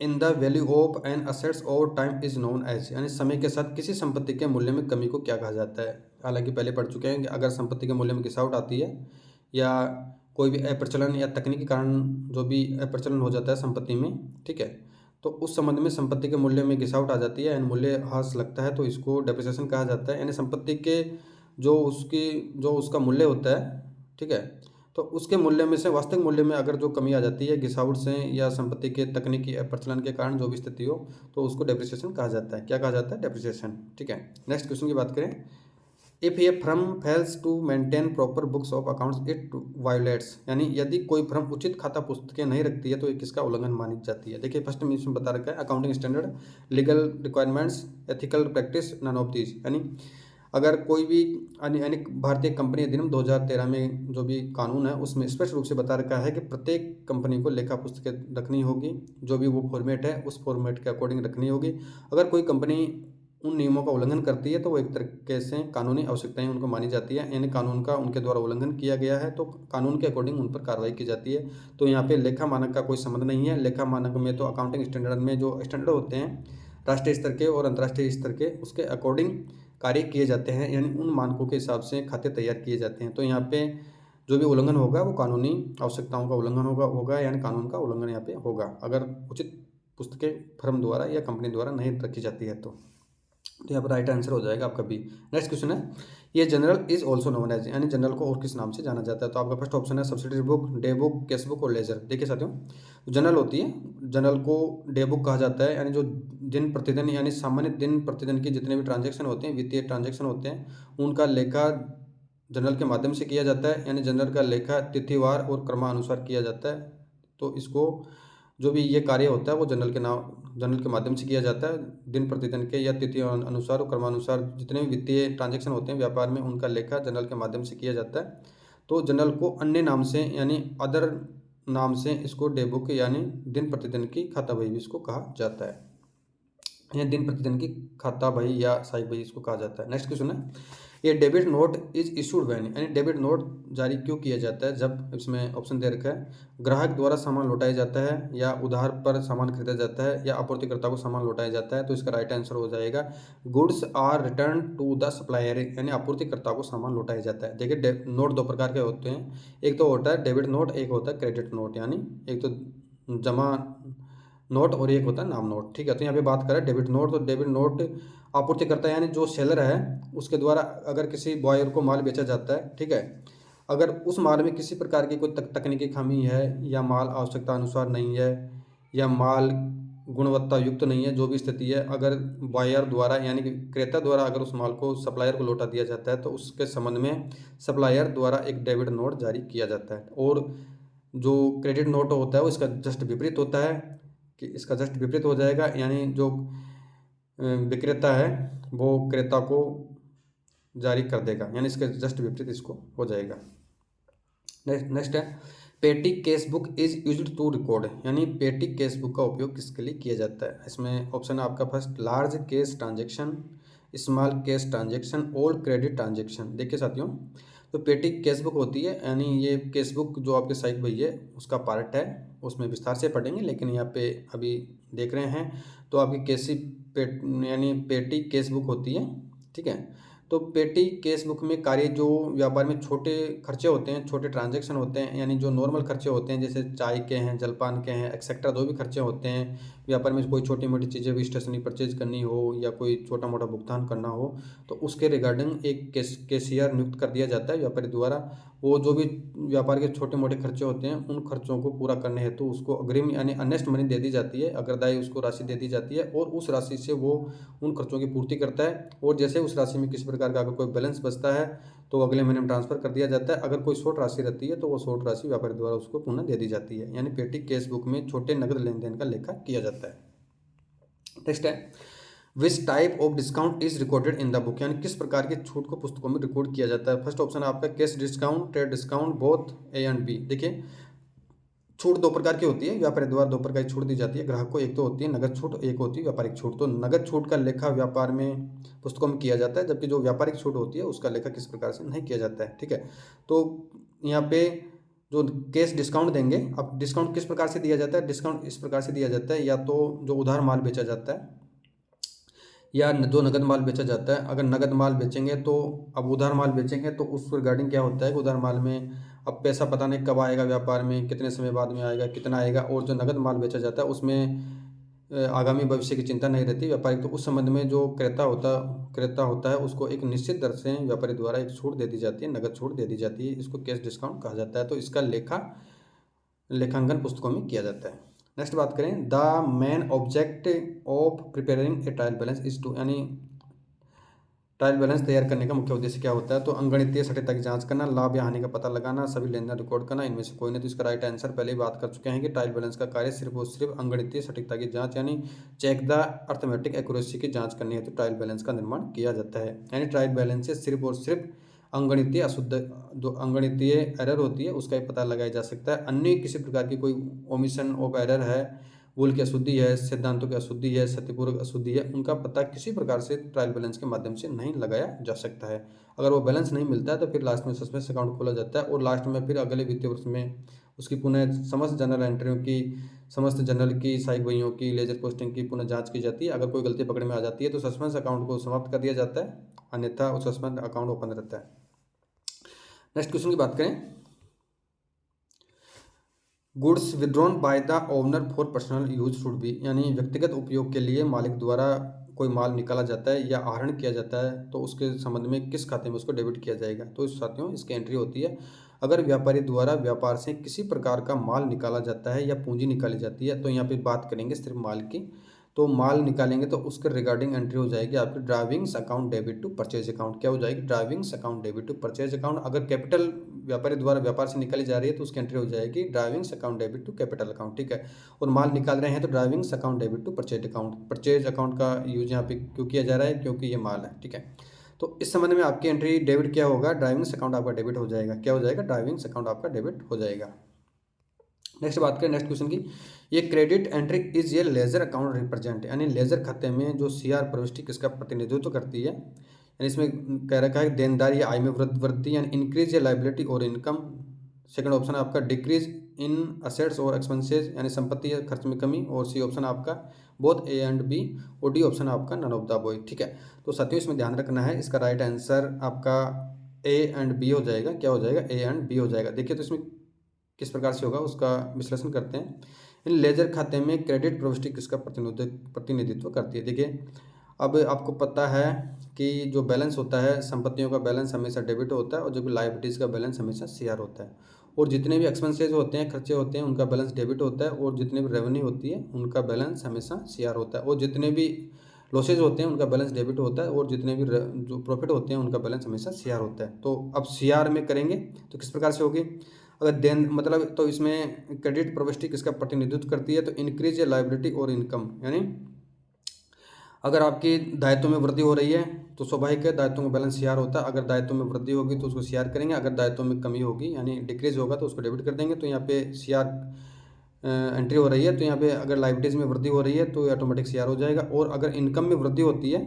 in the value of an assets over time is known as, यानी समय के साथ किसी संपत्ति के मूल्य में कमी को क्या कहा जाता है। हालांकि पहले पढ़ चुके हैं कि अगर संपत्ति के मूल्य में गिरावट आती है या कोई भी अप्रचलन या तकनीकी कारण जो भी अप्रचलन हो जाता है संपत्ति में, ठीक है, तो उस संबंध में संपत्ति के मूल्य में गिरावट आ जाती है, यानी मूल्य ह्रास लगता है, तो इसको डेप्रिसिएशन कहा जाता है। यानी संपत्ति के जो उसका मूल्य होता है, ठीक है, तो उसके मूल्य में से वास्तविक मूल्य में अगर जो कमी आ जाती है गिरावट से या संपत्ति के तकनीकी प्रचलन के कारण जो भी स्थिति हो, तो उसको डेप्रिसिएशन कहा जाता है। क्या कहा जाता है? डेप्रिसिएशन, ठीक है। नेक्स्ट क्वेश्चन की बात करें, if a firm fails to maintain proper books of accounts it violates, यानी यदि कोई फर्म उचित खाता पुस्तकें नहीं रखती है तो ये किसका उल्लंघन मानी जाती है। देखिए फर्स्ट में इसमें बता रखा है accounting standard, legal requirements, ethical practice, none of these. यानी अगर कोई भी यानी भारतीय कंपनी अधिनियम 2013 में जो भी कानून है उसमें स्पष्ट रूप से बता रखा है कि प्रत्येक कंपनी को लेखा पुस्तकें रखनी होगी, जो भी वो फॉर्मेट है उस फॉर्मेट के अकॉर्डिंग रखनी होगी। अगर कोई कंपनी उन नियमों का उल्लंघन करती है तो वो एक तरीके से कानूनी आवश्यकताएं उनको मानी जाती है, यानी कानून का उनके द्वारा उल्लंघन किया गया है तो कानून के अकॉर्डिंग उन पर कार्रवाई की जाती है। तो यहाँ पे लेखा मानक का कोई संबंध नहीं है। लेखा मानक में तो अकाउंटिंग स्टैंडर्ड में जो स्टैंडर्ड होते हैं राष्ट्रीय स्तर के और अंतर्राष्ट्रीय स्तर के, उसके अकॉर्डिंग कार्य किए जाते हैं, यानी उन मानकों के हिसाब से खाते तैयार किए जाते हैं। तो यहाँ पे जो भी उल्लंघन होगा वो कानूनी आवश्यकताओं का उल्लंघन होगा यानी कानून का उल्लंघन यहाँ पे होगा, अगर उचित पुस्तकें फर्म द्वारा या कंपनी द्वारा नहीं रखी जाती है तो यहाँ पर राइट आंसर हो जाएगा आपका बी। नेक्स्ट क्वेश्चन है, ये journal is also known as, यानी जनरल को और किस नाम से जाना जाता है। तो आपका फर्स्ट ऑप्शन है subsidiary book, day book, case book और लेजर। देखिए साथियों जनरल होती है, जनरल को डे बुक कहा जाता है, यानी जो दिन प्रतिदिन यानी सामान्य दिन प्रतिदिन के जितने भी ट्रांजेक्शन होते हैं, वित्तीय ट्रांजेक्शन होते हैं, उनका लेखा जनरल के माध्यम से किया जाता है, यानी जनरल का लेखा तिथिवार और क्रमानुसार किया जाता है। तो इसको जो भी ये कार्य होता है वो जनरल के माध्यम से किया जाता है। दिन प्रतिदिन के या तिथि अनुसार और क्रमानुसार जितने भी वित्तीय ट्रांजैक्शन होते हैं व्यापार में, उनका लेखा जनरल के माध्यम से किया जाता है। तो जनरल को अन्य नाम से यानी अदर नाम से इसको डे बुक यानी दिन प्रतिदिन की खाता बही भी इसको कहा जाता है, या दिन प्रतिदिन की खाता बही या सहायक बही इसको कहा जाता है। नेक्स्ट क्वेश्चन है, ये debit note is issued when, यानी डेबिट नोट जारी क्यों किया जाता है जब, इसमें ऑप्शन दे रखा है ग्राहक द्वारा सामान लौटाया जाता है, या उधार पर सामान खरीदा जाता है, या आपूर्तिकर्ता को सामान लौटाया जाता है। तो इसका राइट आंसर हो जाएगा goods are return to the supplier, यानी आपूर्तिकर्ता को सामान लौटाया जाता है। देखिए नोट दो प्रकार के होते हैं, एक तो होता है डेबिट नोट, एक होता है क्रेडिट नोट, यानी एक तो जमा नोट और एक होता है नाम नोट, ठीक है। तो यहाँ पे बात करें डेबिट नोट, तो डेबिट नोट आपूर्तिकर्ता यानी जो सेलर है उसके द्वारा अगर किसी बॉयर को माल बेचा जाता है, ठीक है, अगर उस माल में किसी प्रकार की कोई तकनीकी खामी है या माल आवश्यकता अनुसार नहीं है या माल गुणवत्ता युक्त नहीं है, जो भी स्थिति है, अगर बॉयर द्वारा यानी कि क्रेता द्वारा अगर उस माल को सप्लायर को लौटा दिया जाता है तो उसके संबंध में सप्लायर द्वारा एक डेबिट नोट जारी किया जाता है। और जो क्रेडिट नोट होता है वो इसका जस्ट विपरीत होता है, कि इसका जस्ट विपरीत हो जाएगा, यानी जो विक्रेता है वो क्रेता को जारी कर देगा, यानी इसके जस्ट विपरीत इसको हो जाएगा। नेक्स्ट है petty cash book is used to record, यानी पेटी केस बुक का उपयोग किसके लिए किया जाता है। इसमें ऑप्शन है आपका first large case transaction, small case transaction और क्रेडिट ट्रांजेक्शन। देखिए साथियों, तो पेटी केस बुक होती है, यानी ये केस बुक जो आपके साइक बही है उसका पार्ट है, उसमें विस्तार से पढ़ेंगे, लेकिन यहाँ पे अभी देख रहे हैं तो आपकी यानी पेटी केस बुक होती है, ठीक है। तो पेटी केस बुक में कार्य जो व्यापार में छोटे खर्चे होते हैं, छोटे ट्रांजैक्शन होते हैं, यानी जो नॉर्मल खर्चे होते हैं जैसे चाय के हैं, जलपान के हैं, एक्सेट्रा जो भी खर्चे होते हैं व्यापार में, कोई छोटी मोटी चीज़ें भी स्टेशनरी परचेज करनी हो या कोई छोटा मोटा भुगतान करना हो, तो उसके रिगार्डिंग एक कैशियर नियुक्त कर दिया जाता है व्यापारी द्वारा। वो जो भी व्यापार के छोटे मोटे खर्चे होते हैं उन खर्चों को पूरा करने हेतु उसको अग्रिम यानी अर्नेस्ट मनी दे दी जाती है, अग्रदायी उसको राशि दे दी जाती है, और उस राशि से वो उन खर्चों की पूर्ति करता है। और जैसे उस राशि में किसी प्रकार का अगर कोई बैलेंस बचता है तो अगले महीने में ट्रांसफर कर दिया जाता है। अगर कोई शॉर्ट राशि रहती है तो वो शॉर्ट राशि व्यापारी द्वारा उसको पुनः दे दी जाती है, यानी पेटी केस बुक में छोटे नगद लेन देन का लेखा किया जाता है। नेक्स्ट है which type of discount is recorded in the book, यानी किस प्रकार की छूट को पुस्तकों में रिकॉर्ड किया जाता है। फर्स्ट ऑप्शन है आपका cash discount, trade discount, both A and B. देखिए छूट दो प्रकार की होती है, व्यापारी द्वारा दो प्रकार की छूट दी जाती है ग्राहक को, एक तो होती है नगद छूट, एक होती है व्यापारिक छूट। तो नगद छूट का लेखा व्यापार में पुस्तकों में किया जाता है, जबकि जो व्यापारिक छूट होती है उसका लेखा किस प्रकार से नहीं किया जाता है। ठीक है, तो यहाँ पे जो कैश डिस्काउंट देंगे, अब डिस्काउंट किस प्रकार से दिया जाता है, डिस्काउंट इस प्रकार से दिया जाता है, या तो जो उधार माल बेचा जाता है या जो नगद माल बेचा जाता है। अगर नगद माल बेचेंगे तो अब उधार माल बेचेंगे तो उस रिगार्डिंग क्या होता है कि उधार माल में अब पैसा पता नहीं कब आएगा व्यापार में, कितने समय बाद में आएगा, कितना आएगा। और जो नगद माल बेचा जाता है उसमें आगामी भविष्य की चिंता नहीं रहती व्यापारी, तो उस संबंध में जो क्रेता होता है उसको एक निश्चित दर से व्यापारी द्वारा एक छूट दे दी जाती है, नगद छूट दे दी जाती है। इसको कैश डिस्काउंट कहा जाता है। तो इसका लेखांकन पुस्तकों में किया जाता है। नेक्स्ट बात करें, the main object of preparing a trial balance is to, यानी ट्रायल बैलेंस तैयार करने का मुख्य उद्देश्य क्या होता है। तो अंगणितीय सटीकता की जांच करना, लाभ या हानि का पता लगाना, सभी लेन देन रिकॉर्ड करना, इनमें से कोई नहीं। तो इसका राइट आंसर पहले ही बात कर चुके हैं कि ट्रायल बैलेंस का कार्य सिर्फ और सिर्फ अंगणितीय सटीकता की जांच यानी चेक द अर्थमेटिक एक्यूरेसी की जांच करनी है, तो ट्रायल बैलेंस का निर्माण किया जाता है। यानी ट्रायल बैलेंस से सिर्फ और सिर्फ अंगणितीय अशुद्ध जो अंगणितीय एरर होती है उसका ही पता लगाया जा सकता है। अन्य किसी प्रकार की कोई ओमिशन ऑफ एरर है, भूल की अशुद्धि है, सिद्धांतों की अशुद्धि है, सत्यपूर्वक अशुद्धि है, उनका पता किसी प्रकार से ट्रायल बैलेंस के माध्यम से नहीं लगाया जा सकता है। अगर वो बैलेंस नहीं मिलता है तो फिर लास्ट में सस्पेंस अकाउंट खोला जाता है और लास्ट में फिर अगले वित्तीय वर्ष में उसकी पुनः समस्त जनरल एंट्रियों की, समस्त जनरल की, सहायक बहियों की, लेजर पोस्टिंग की पुनः जांच की जाती है। अगर कोई गलती पकड़ में आ जाती है तो सस्पेंस अकाउंट को समाप्त कर दिया जाता है, अन्यथा उस सस्पेंस अकाउंट ओपन रहता है। नेक्स्ट क्वेश्चन की बात करें, goods withdrawn by the owner for personal use should be, यानी व्यक्तिगत उपयोग के लिए मालिक द्वारा कोई माल निकाला जाता है या आहरण किया जाता है तो उसके संबंध में किस खाते में उसको डेबिट किया जाएगा। तो इस साथियों इसकी एंट्री होती है, अगर व्यापारी द्वारा व्यापार से किसी प्रकार का माल निकाला जाता है या पूंजी निकाली जाती है, तो यहाँ पे बात करेंगे सिर्फ माल की। तो माल निकालेंगे तो उसके रिगार्डिंग एंट्री हो जाएगी आपकी drawings account debit to purchase account. क्या हो जाएगी, drawings account debit to purchase account. अगर कैपिटल व्यापारी द्वारा व्यापार से निकाली जा रही है तो उसकी एंट्री हो जाएगी drawings account debit to capital account. ठीक है, और माल निकाल रहे हैं तो drawings account debit to purchase account. Purchase account का यूज यहाँ पे क्यों किया जा रहा है, क्योंकि ये माल है। ठीक है, तो इस संबंध में आपकी एंट्री डेबिट क्या होगा, ड्राइविंग्स अकाउंट आपका डेबिट हो जाएगा। क्या हो जाएगा, ड्राइविंग्स अकाउंट आपका डेबिट हो जाएगा। नेक्स्ट बात करें नेक्स्ट क्वेश्चन की, ये क्रेडिट एंट्री इज ये लेजर अकाउंट रिप्रेजेंट, यानी लेजर खाते में जो सीआर प्रविष्टि किसका प्रतिनिधित्व करती है। यानी इसमें कह रखा है देनदार या आय में वृद्धि यानी इंक्रीज या लाइबिलिटी और इनकम। सेकंड ऑप्शन आपका डिक्रीज इन असेट्स और एक्सपेंसेस यानी संपत्ति या खर्च में कमी। और सी ऑप्शन आपका बोथ ए एंड बी। और डी ऑप्शन आपका नन ऑफ द अबव। ठीक है, तो साथियों इसमें ध्यान रखना है, इसका राइट आंसर आपका ए एंड बी हो जाएगा। क्या हो जाएगा, ए एंड बी हो जाएगा। देखिए तो इसमें किस प्रकार से होगा उसका विश्लेषण करते हैं। इन लेजर खाते में क्रेडिट प्रविष्टि किसका प्रतिनिधित्व करती है। देखिए अब आपको पता है कि जो बैलेंस होता है संपत्तियों का बैलेंस हमेशा डेबिट होता है और जो लायबिलिटीज़ का बैलेंस हमेशा सीआर होता है। और जितने भी एक्सपेंसेज होते हैं, खर्चे होते हैं, उनका बैलेंस डेबिट होता है। और जितने भी रेवेन्यू होती है उनका बैलेंस हमेशा सीआर होता है। और जितने भी लॉसेज होते हैं उनका बैलेंस डेबिट होता है। और जितने भी जो प्रॉफिट होते हैं उनका बैलेंस हमेशा सीआर होता है। तो अब सीआर में करेंगे तो किस प्रकार से होगी, अगर देन मतलब तो इसमें क्रेडिट प्रविष्टि किसका प्रतिनिधित्व करती है, तो इंक्रीज या लायबिलिटी और इनकम। यानी अगर आपकी दायित्व में वृद्धि हो रही है तो स्वाभाविक है दायित्वों का बैलेंस सीआर होता है। अगर दायित्व में वृद्धि होगी तो उसको सीआर करेंगे, अगर दायित्व में कमी होगी यानी डिक्रीज होगा तो उसको डेबिट कर देंगे। तो यहाँ पे सीआर एंट्री हो रही है तो यहाँ पे अगर लायबिलिटीज़ में वृद्धि हो रही है तो ऑटोमेटिक सीआर हो जाएगा। और अगर इनकम में वृद्धि होती है,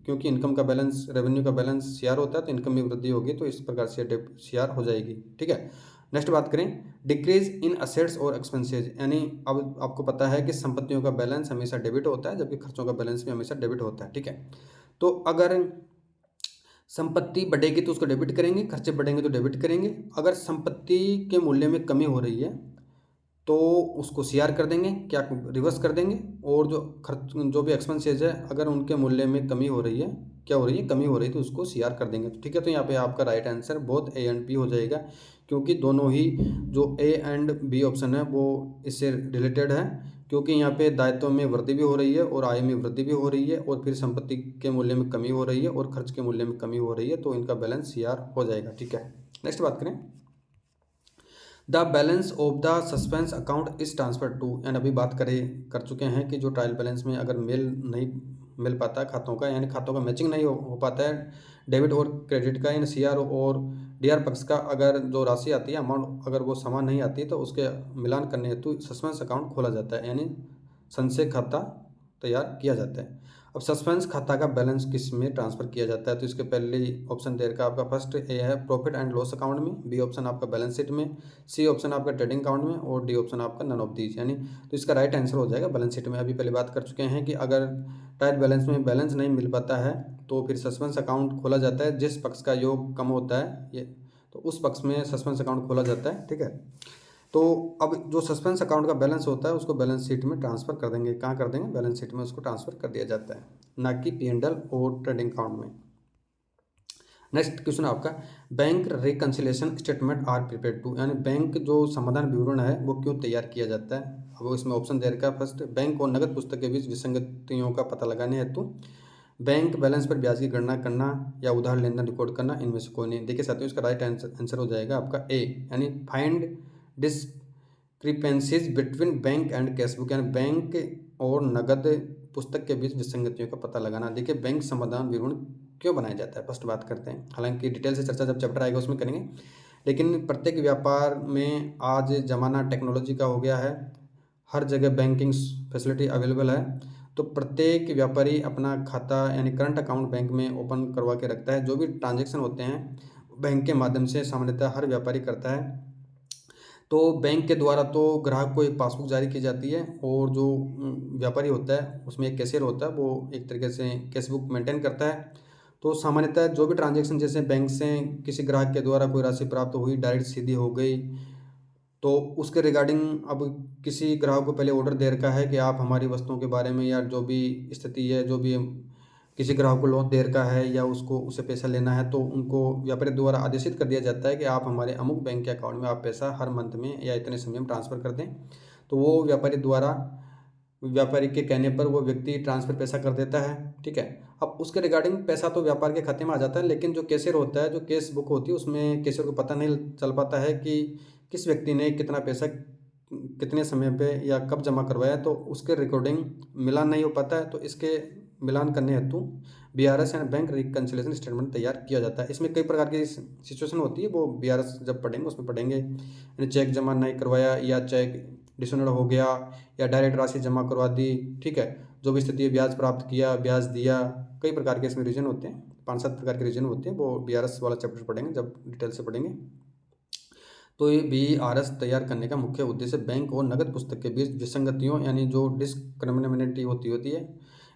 क्योंकि इनकम का बैलेंस रेवेन्यू का बैलेंस सीआर होता है, तो इनकम में वृद्धि होगी तो इस प्रकार से सीआर हो जाएगी। ठीक है, नेक्स्ट बात करें डिक्रीज इन असेट्स और एक्सपेंसेज, यानी अब आपको पता है कि संपत्तियों का बैलेंस हमेशा डेबिट होता है जबकि खर्चों का बैलेंस भी हमेशा डेबिट होता है। ठीक है, तो अगर संपत्ति बढ़ेगी तो उसको डेबिट करेंगे, खर्चे बढ़ेंगे तो डेबिट करेंगे। अगर संपत्ति के मूल्य में कमी हो रही है तो उसको सीआर कर देंगे, क्या रिवर्स कर देंगे। और जो खर्च जो भी एक्सपेंसेज है अगर उनके मूल्य में कमी हो रही है, क्या हो रही है, कमी हो रही है, तो उसको सीआर कर देंगे। तो ठीक है, तो यहाँ पे आपका right answer both A and B हो जाएगा, क्योंकि दोनों ही जो ए एंड बी ऑप्शन है वो इससे रिलेटेड है। क्योंकि यहाँ पे दायित्व में वृद्धि भी हो रही है और आय में वृद्धि भी हो रही है और फिर संपत्ति के मूल्य में कमी हो रही है और खर्च के मूल्य में कमी हो रही है, तो इनका बैलेंस सीआर हो जाएगा। ठीक है, नेक्स्ट बात करें। The balance of the suspense account is transfer to, यानी अभी बात कर चुके हैं कि जो ट्रायल बैलेंस में अगर मेल नहीं मिल पाता खातों का, यानी खातों का मैचिंग नहीं हो पाता है डेबिट और क्रेडिट का, यानी सीआर और डीआर पक्ष का अगर जो राशि आती है अमाउंट अगर वो समान नहीं आती तो उसके मिलान करने हेतु सस्पेंस अकाउंट खोला जाता है, यानी संशय खाता तैयार किया जाता है। अब सस्पेंस खाता का बैलेंस किस में ट्रांसफर किया जाता है, तो इसके पहले ऑप्शन दे रखा आपका फर्स्ट ए है प्रॉफिट एंड लॉस अकाउंट में, बी ऑप्शन आपका बैलेंस शीट में, सी ऑप्शन आपका ट्रेडिंग अकाउंट में और डी ऑप्शन आपका नन ऑफ दीज, यानी तो इसका राइट आंसर हो जाएगा बैलेंस शीट में। अभी पहले बात कर चुके हैं कि अगर ट्रायल बैलेंस में बैलेंस नहीं मिल पाता है तो फिर सस्पेंस अकाउंट खोला जाता है, जिस पक्ष का योग कम होता है ये तो उस पक्ष में सस्पेंस अकाउंट खोला जाता है। ठीक है, तो अब जो सस्पेंस अकाउंट का बैलेंस होता है उसको बैलेंस शीट में ट्रांसफर कर देंगे। कहाँ कर देंगे, बैलेंस शीट में उसको ट्रांसफर कर दिया जाता है, ना कि P&L और ट्रेडिंग अकाउंट में। नेक्स्ट क्वेश्चन आपका, bank reconciliation statement are prepared to, यानी बैंक जो समाधान विवरण है वो क्यों तैयार किया जाता है। अब इसमें ऑप्शन दे रखा है फर्स्ट, बैंक और नगद पुस्तक के बीच विसंगतियों का पता लगाने हेतु, बैंक बैलेंस पर ब्याज की गणना करना या उधार लेनदेन रिकॉर्ड करना, इनमें से कोई नहीं। देखिए साथियों, इसका राइट आंसर हो जाएगा आपका ए, यानी find discrepancies between bank and cash book, यानी बैंक और नगद पुस्तक के बीच विसंगतियों का पता लगाना। देखिए बैंक समाधान विवरण क्यों बनाया जाता है, फर्स्ट बात करते हैं। हालांकि डिटेल से चर्चा जब चैप्टर आएगा उसमें करेंगे, लेकिन प्रत्येक व्यापार में आज ज़माना टेक्नोलॉजी का हो गया है, हर जगह बैंकिंग फैसिलिटी अवेलेबल है, तो प्रत्येक व्यापारी अपना खाता यानी करंट अकाउंट बैंक में ओपन करवा के रखता है। जो भी ट्रांजैक्शन होते हैं बैंक के माध्यम से सामान्यतः हर व्यापारी करता है। तो बैंक के द्वारा तो ग्राहक को एक पासबुक जारी की जाती है और जो व्यापारी होता है उसमें एक कैशियर होता है, वो एक तरीके से कैश बुक मेंटेन करता है। तो सामान्यतः जो भी ट्रांजैक्शन जैसे बैंक से किसी ग्राहक के द्वारा कोई राशि प्राप्त हुई, डायरेक्ट सीधी हो गई, तो उसके रिगार्डिंग अब किसी ग्राहक को पहले ऑर्डर दे रखा है कि आप हमारी वस्तुओं के बारे में या जो भी स्थिति है, जो भी किसी ग्राहक को लोन दे रखा है या उसको उससे पैसा लेना है, तो उनको व्यापारी द्वारा आदेशित कर दिया जाता है कि आप हमारे अमुक बैंक के अकाउंट में आप पैसा हर मंथ में या इतने समय में ट्रांसफ़र कर दें। तो वो व्यापारी द्वारा व्यापारी के कहने पर वो व्यक्ति ट्रांसफ़र पैसा कर देता है। ठीक है, अब उसके रिगार्डिंग पैसा तो व्यापार के खाते में आ जाता है, लेकिन जो कैशियर होता है, जो कैश बुक होती है, उसमें कैशियर को पता नहीं चल पाता है कि किस व्यक्ति ने कितना पैसा कितने समय पे या कब जमा करवाया, तो उसके रिकॉर्डिंग मिलान नहीं हो पाता है। तो इसके मिलान करने हेतु BRS यानी बैंक रिकंसिलिएशन स्टेटमेंट तैयार किया जाता है। इसमें कई प्रकार की सिचुएशन होती है, वो BRS जब पढ़ेंगे उसमें पढ़ेंगे, यानी चेक जमा नहीं करवाया या चेक डिसऑनर हो गया या डायरेक्ट राशि जमा करवा दी। ठीक है, जो भी स्थिति है, ब्याज प्राप्त किया, ब्याज दिया, कई प्रकार के इसमें रीजन होते हैं, 5-7 प्रकार के रीजन होते हैं, वो BRS वाला चैप्टर पढ़ेंगे जब डिटेल से पढ़ेंगे। तो ये BRS तैयार करने का मुख्य उद्देश्य बैंक और नकद पुस्तक के बीच विसंगतियों यानी जो डिस्क्रिमिनेटिविटी होती है,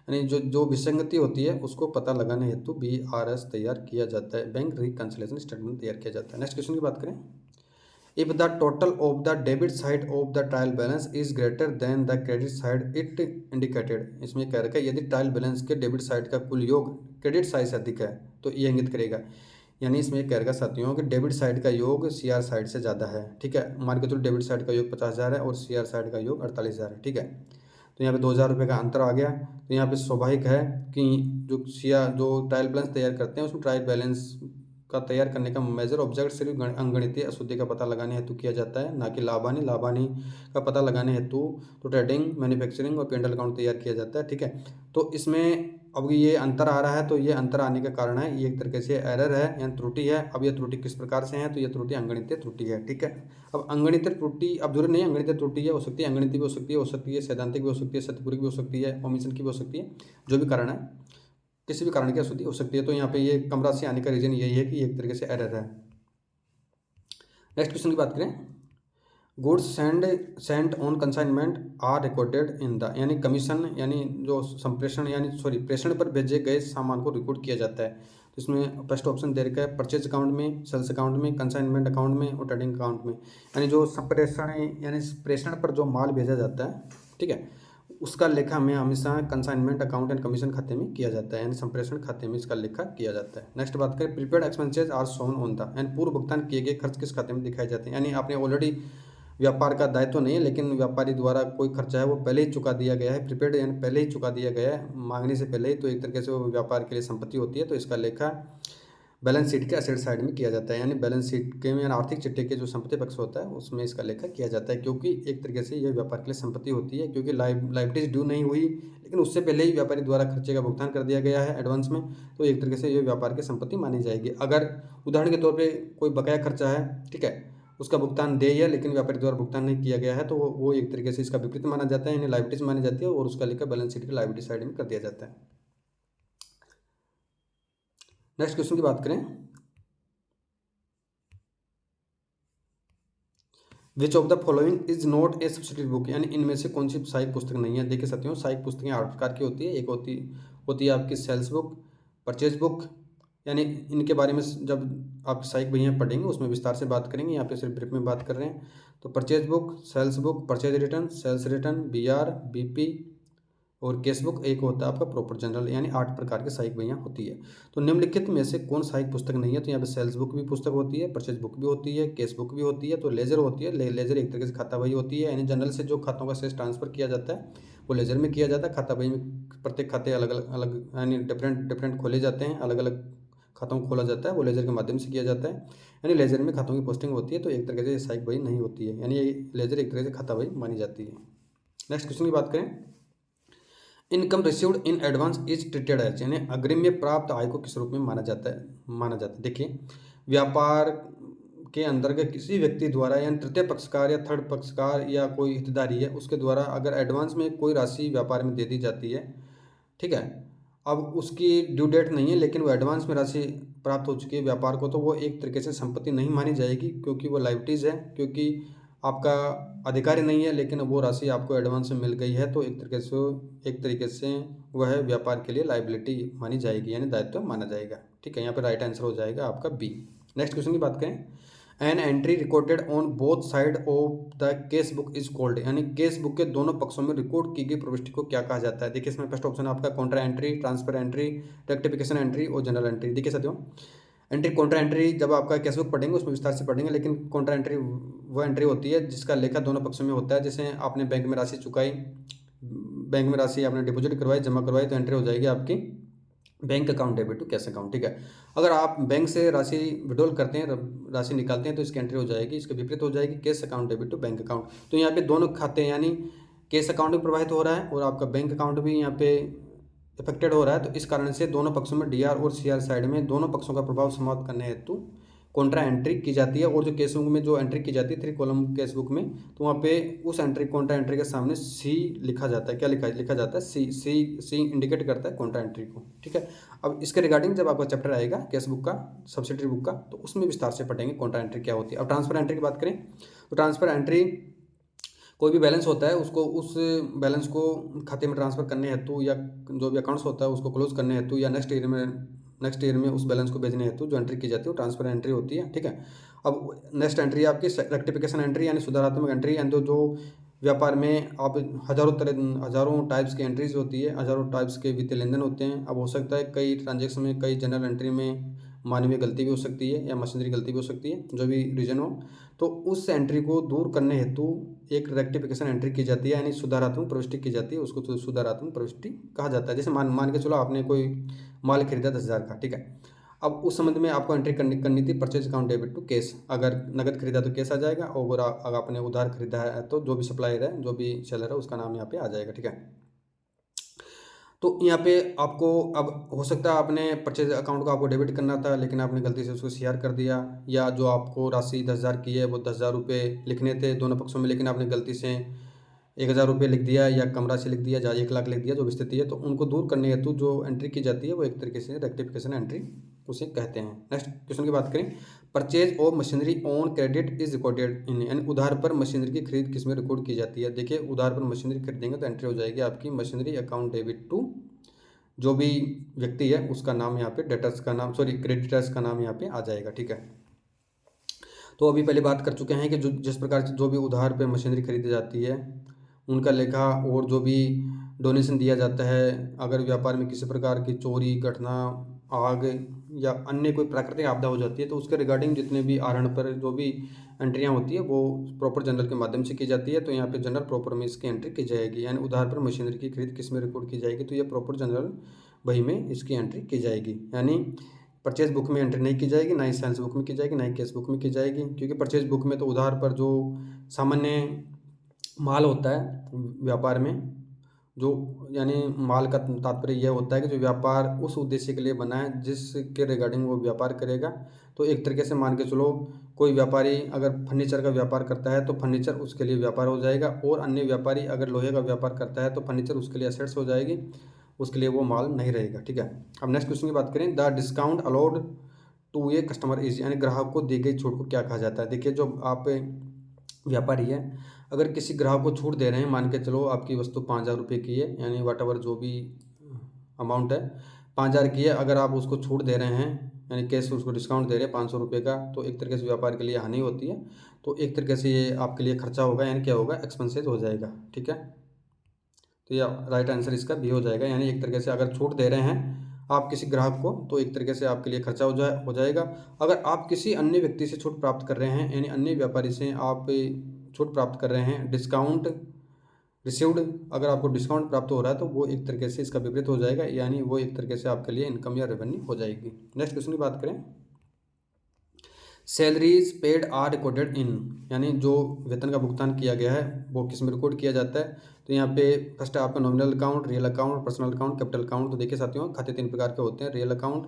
यानी जो विसंगति होती है उसको पता लगाने हेतु BRS तैयार किया जाता है, बैंक रिकंसिलिएशन स्टेटमेंट तैयार किया जाता है। नेक्स्ट क्वेश्चन की बात करें, if the total of the debit side of the trial balance is greater than the credit side it indicated, इसमें कह रखा है यदि ट्रायल बैलेंस के डेबिट साइड का कुल योग क्रेडिट साइड से अधिक है तो ये इंगित करेगा, यानी इसमें कह रखा साथियों कि डेबिट साइड का योग CR साइड से ज़्यादा है। ठीक है, मान के चलो डेबिट साइड का योग 50,000 है और CR साइड का योग 48,000 है। ठीक है, तो यहाँ पे 2,000 रुपये का अंतर आ गया, तो यहाँ पे स्वाभाविक है कि जो ट्रायल बैलेंस तैयार करते हैं उसमें ट्रायल बैलेंस का तैयार करने का मेजर ऑब्जेक्ट सिर्फ अंगणितीय अशुद्धि का पता लगाने हेतु किया जाता है, ना कि लाभानी का पता लगाने हेतु तो ट्रेडिंग, मैन्युफैक्चरिंग और P&L अकाउंट तैयार किया जाता है। ठीक है, तो इसमें अब ये अंतर आ रहा है, तो ये अंतर आने का कारण है, ये एक तरीके से एरर है या त्रुटि है। अब ये त्रुटि किस प्रकार से है, तो ये त्रुटि अंगणितीय त्रुटि है। ठीक है, अब अंगणितीय त्रुटि अब जरूरी नहीं अंगणितीय त्रुटि है, हो सकती है अंगणितीय भी हो सकती है सैद्धांतिक भी हो सकती है, सत्यपूर्वक भी हो सकती है, ओमिशन की भी हो सकती है, जो भी कारण है, किसी भी कारण की अशुद्धि हो सकती है। तो यहाँ पे ये कम राशि आने का रीजन यही है कि एक तरीके से एरर है। नेक्स्ट क्वेश्चन की बात करें, goods sent on consignment are recorded in the, यानी कमीशन यानी जो संप्रेषण यानी प्रेषण पर भेजे गए सामान को रिकॉर्ड किया जाता है। तो इसमें फर्स्ट ऑप्शन दे रखा है परचेज अकाउंट में, सेल्स अकाउंट में, कंसाइनमेंट अकाउंट में और ट्रेडिंग अकाउंट में। यानी जो संप्रेषण यानी प्रेषण पर जो माल भेजा जाता है, ठीक है, उसका लेखा हमें हमेशा कंसाइनमेंट अकाउंट एंड कमीशन खाते में किया जाता है, यानी संप्रेषण खाते में इसका लेखा किया जाता है। नेक्स्ट बात करें, prepaid expenses are shown on the, यानी पूर्व भुगतान किए गए खर्च किस खाते में दिखाए जाते हैं। यानी आपने ऑलरेडी व्यापार का दायित्व तो नहीं है, लेकिन व्यापारी द्वारा कोई खर्चा है वो पहले ही चुका दिया गया है, प्रीपेड यानी पहले ही चुका दिया गया है मांगने से पहले ही, तो एक तरीके से वो व्यापार के लिए संपत्ति होती है। तो इसका लेखा बैलेंस शीट के असेट साइड में किया जाता है, यानी बैलेंस शीट के में आर्थिक चिट्ठे के जो संपत्ति पक्ष होता है उसमें इसका लेखा किया जाता है, क्योंकि एक तरीके से यह व्यापार के लिए संपत्ति होती है, क्योंकि लाइबिलिटीज ड्यू नहीं हुई लेकिन उससे पहले ही व्यापारी द्वारा खर्चे का भुगतान कर दिया गया है एडवांस में, तो एक तरीके से यह व्यापार की संपत्ति मानी जाएगी। अगर उदाहरण के तौर पर कोई बकाया खर्चा है, ठीक है, उसका भुगतान देय है लेकिन व्यापारी द्वारा भुगतान नहीं किया गया है, तो वो एक तरीके से इसका विपरीत माना जाता है, यानी लाइबिलिटीज मानी जाती है और उसका लेखा बैलेंस शीट की लाइबिलिटी साइड में कर दिया जाता है। नेक्स्ट क्वेश्चन की बात करें, which of the following is not a substitute book, यानी इनमें से कौन सी सहायक पुस्तक नहीं है। देखिए साथियों, सहायक पुस्तकें 8 प्रकार की होती है। एक होती है आपकी सेल्स बुक, परचेज बुक, यानी इनके बारे में जब आप सहायक भैया पढ़ेंगे उसमें विस्तार से बात करेंगे, यहाँ पे सिर्फ ब्रीफ में बात कर रहे हैं। तो purchase book, sales book, purchase return, sales return, BR, BP और केस बुक, एक होता है आपका प्रॉपर जनरल, यानी 8 प्रकार की सहायक भैया होती है। तो निम्नलिखित में से कौन सहायक पुस्तक नहीं है। तो यहाँ पे सेल्स बुक भी पुस्तक होती है, परचेज बुक भी होती है, केस बुक भी होती है, तो लेजर होती है। लेजर एक तरीके से खाता बही होती है, यानी जनरल से जो खातों का शेष ट्रांसफर किया जाता है वो लेजर में किया जाता है। खाता बही में प्रत्येक खाते अलग अलग यानी डिफरेंट खोले जाते हैं, अलग अलग खातों को खोला जाता है, वो लेजर के माध्यम से किया जाता है, यानी लेजर में खातों की पोस्टिंग होती है। तो एक तरीके से सहायक बही नहीं होती है, यानी ये लेजर एक तरीके से खाता बही मानी जाती है। नेक्स्ट क्वेश्चन की बात करें, income received in advance is treated as, यानी अग्रिम में प्राप्त आय को किस रूप में माना जाता है। देखिए, व्यापार के अंतर्गत किसी व्यक्ति द्वारा यानी तृतीय पक्षकार या थर्ड पक्षकार या कोई हितधारी है उसके द्वारा अगर एडवांस में कोई राशि व्यापार में दे दी जाती है, ठीक है, अब उसकी ड्यू डेट नहीं है लेकिन वो एडवांस में राशि प्राप्त हो चुकी है व्यापार को, तो वो एक तरीके से संपत्ति नहीं मानी जाएगी, क्योंकि वो लाइबिलिटीज़ है, क्योंकि आपका अधिकार नहीं है लेकिन वो राशि आपको एडवांस में मिल गई है, तो एक तरीके से वह व्यापार के लिए लाइबिलिटी मानी जाएगी, यानी दायित्व माना जाएगा। ठीक है, यहाँ पे राइट आंसर हो जाएगा आपका बी। नेक्स्ट क्वेश्चन की बात करें, an entry recorded on both side of the case book is called, यानी केस बुक के दोनों पक्षों में रिकॉर्ड की गई प्रविष्टि को क्या कहा जाता है। देखिए, इसमें फर्स्ट ऑप्शन आपका Contra entry, transfer entry, rectification entry और जनरल एंट्री। देखिए साथियों, एंट्री कॉन्ट्रा एंट्री जब आपका केस बुक पढ़ेंगे उसमें विस्तार से पढ़ेंगे, लेकिन कॉन्ट्रा एंट्री वो एंट्री होती है जिसका लेखा दोनों पक्षों में होता है। जैसे आपने बैंक में राशि चुकाई, बैंक में राशि आपने डिपॉजिट करवाई, जमा करवाई, तो एंट्री हो जाएगी आपकी bank account debit to cash account. ठीक है, अगर आप बैंक से राशि विड्रॉल करते हैं, राशि निकालते हैं, तो इसकी एंट्री हो जाएगी, इसके विपरीत हो जाएगी cash account debit to bank account. तो यहाँ पे दोनों खाते यानी कैश अकाउंट भी प्रवाहित हो रहा है और आपका बैंक अकाउंट भी यहाँ पे इफेक्टेड हो रहा है, तो इस कारण से दोनों पक्षों में डीआर और सीआर साइड में दोनों पक्षों का प्रभाव समाप्त करने हेतु कॉन्ट्रा एंट्री की जाती है। और जो केस बुक में जो एंट्री की जाती है 3 कॉलम केस बुक में, तो वहाँ पे उस एंट्री कॉन्ट्रा एंट्री के सामने सी लिखा जाता है। क्या लिखा जाता है? सी इंडिकेट करता है कॉन्ट्रा एंट्री को। ठीक है, अब इसके रिगार्डिंग जब आपका चैप्टर आएगा केस बुक का, सब्सिडरी बुक का, तो उसमें विस्तार से पढ़ेंगे कॉन्ट्रा एंट्री क्या होती है। अब ट्रांसफर एंट्री की बात करें, तो ट्रांसफर एंट्री कोई भी बैलेंस होता है उसको उस बैलेंस को खाते में ट्रांसफर करने हेतु या जो भी अकाउंट्स होता है उसको क्लोज करने हेतु या नेक्स्ट ईयर में उस बैलेंस को भेजने हेतु जो एंट्री की जाती है वो ट्रांसफर एंट्री होती है। ठीक है, अब नेक्स्ट एंट्री आपकी रेक्टिफिकेशन एंट्री यानी सुधारात्मक एंट्री, यानी जो व्यापार में आप हज़ारों टाइप्स की एंट्रीज होती है, हज़ारों टाइप्स के वित्तीय लेन देन होते हैं। अब हो सकता है कई ट्रांजेक्शन में, कई जनरल एंट्री में मानवीय गलती भी हो सकती है या मशीनरी गलती भी हो सकती है, जो भी रीजन हो, तो उस एंट्री को दूर करने हेतु एक रेक्टिफिकेशन एंट्री की जाती है, यानी सुधारात्मक प्रविष्टि की जाती है, उसको तो सुधारात्मक प्रविष्टि कहा जाता है। जैसे मान के चलो आपने कोई माल खरीदा 10,000 का, ठीक है, अब उस संबंध में आपको एंट्री करनी थी purchase account debit to cash. अगर नगद खरीदा तो कैश आ जाएगा, और अगर आपने उधार खरीदा है तो जो भी सप्लायर है, जो भी सेलर है, उसका नाम यहाँ पे आ जाएगा। ठीक है, तो यहाँ पे आपको अब हो सकता है आपने परचेज अकाउंट को आपको डेबिट करना था लेकिन आपने गलती से उसको सीआर कर दिया, या जो आपको राशि 10,000 की है वो 10,000 रुपये लिखने थे दोनों पक्षों में, लेकिन आपने गलती से 1,000 रुपये लिख दिया या कम राशि लिख दिया, जहाँ 1 लाख लिख दिया, जो भी स्थिति है, तो उनको दूर करने हेतु जो एंट्री की जाती है वो एक तरीके से रेक्टिफिकेशन एंट्री उसे कहते हैं। नेक्स्ट क्वेश्चन की बात करें, purchase of machinery on credit is recorded in, यानी उधार पर मशीनरी की खरीद किस में रिकॉर्ड की जाती है। देखिए, उधार पर मशीनरी खरीदेंगे तो एंट्री हो जाएगी आपकी मशीनरी अकाउंट डेबिट टू जो भी व्यक्ति है उसका नाम यहाँ पे डेटर्स का नाम, सॉरी क्रेडिटर्स का नाम यहाँ पे आ जाएगा। ठीक है, तो अभी पहले बात कर चुके हैं कि जो जिस प्रकार से जो भी उधार पे मशीनरी खरीदी जाती है उनका लेखा, और जो भी डोनेशन दिया जाता है, अगर व्यापार में किसी प्रकार की चोरी, घटना, आग या अन्य कोई प्राकृतिक आपदा हो जाती है तो उसके रिगार्डिंग जितने भी आहरण पर जो भी एंट्रियाँ होती है वो प्रॉपर जनरल के माध्यम से की जाती है। तो यहाँ पे जनरल प्रॉपर में इसकी एंट्री की जाएगी, यानी उधार पर मशीनरी की खरीद किस में रिकॉर्ड की जाएगी, तो ये प्रॉपर जनरल बही में इसकी एंट्री की जाएगी। यानी परचेज बुक में एंट्री नहीं की जाएगी, ना ही सेल्स बुक में की जाएगी, ना ही कैश बुक में की जाएगी, क्योंकि परचेज बुक में तो उधार पर जो सामान्य माल होता है व्यापार में, जो यानी माल का तात्पर्य यह होता है कि जो व्यापार उस उद्देश्य के लिए बना है जिसके रिगार्डिंग वो व्यापार करेगा। तो एक तरीके से मान के चलो, कोई व्यापारी अगर फर्नीचर का व्यापार करता है तो फर्नीचर उसके लिए व्यापार हो जाएगा, और अन्य व्यापारी अगर लोहे का व्यापार करता है तो फर्नीचर उसके लिए एसेट्स हो जाएगी, उसके लिए वो माल नहीं रहेगा। ठीक है, अब नेक्स्ट क्वेश्चन की बात करें, the discount allowed to a customer is, यानी ग्राहक को दी गई छूट को क्या कहा जाता है। देखिए, जो आप व्यापारी है, अगर किसी ग्राहक को छूट दे रहे हैं, मान के चलो आपकी वस्तु 5,000 रुपये की है, यानी वाट एवर जो भी अमाउंट है 5,000 की है, अगर आप उसको छूट दे रहे हैं यानी कैश उसको डिस्काउंट दे रहे हैं 500 रुपये का, तो एक तरीके से व्यापार के लिए हानि होती है। तो एक तरीके से ये आपके लिए खर्चा होगा, यानी क्या होगा, एक्सपेंसेज हो जाएगा। ठीक है, तो यह राइट आंसर इसका बी हो जाएगा। यानी एक तरीके से अगर छूट दे रहे हैं आप किसी ग्राहक को तो एक तरीके से आपके लिए खर्चा हो जाएगा। अगर आप किसी अन्य व्यक्ति से छूट प्राप्त कर रहे हैं, यानी अन्य व्यापारी से आप छूट प्राप्त कर रहे हैं, डिस्काउंट रिसीव्ड, अगर आपको डिस्काउंट प्राप्त हो रहा है तो वो एक तरीके से इसका विपरीत हो जाएगा, यानी वो एक तरीके से आपके लिए इनकम या रेवेन्यू हो जाएगी। नेक्स्ट क्वेश्चन की बात करें, salaries paid are recorded in, यानी जो वेतन का भुगतान किया गया है वो किस में रिकॉर्ड किया जाता है। तो यहाँ पे फर्स्ट है आपका nominal account, real account, personal account, capital account. तो देखिए साथियों, खाते 3 प्रकार के होते हैं, रियल अकाउंट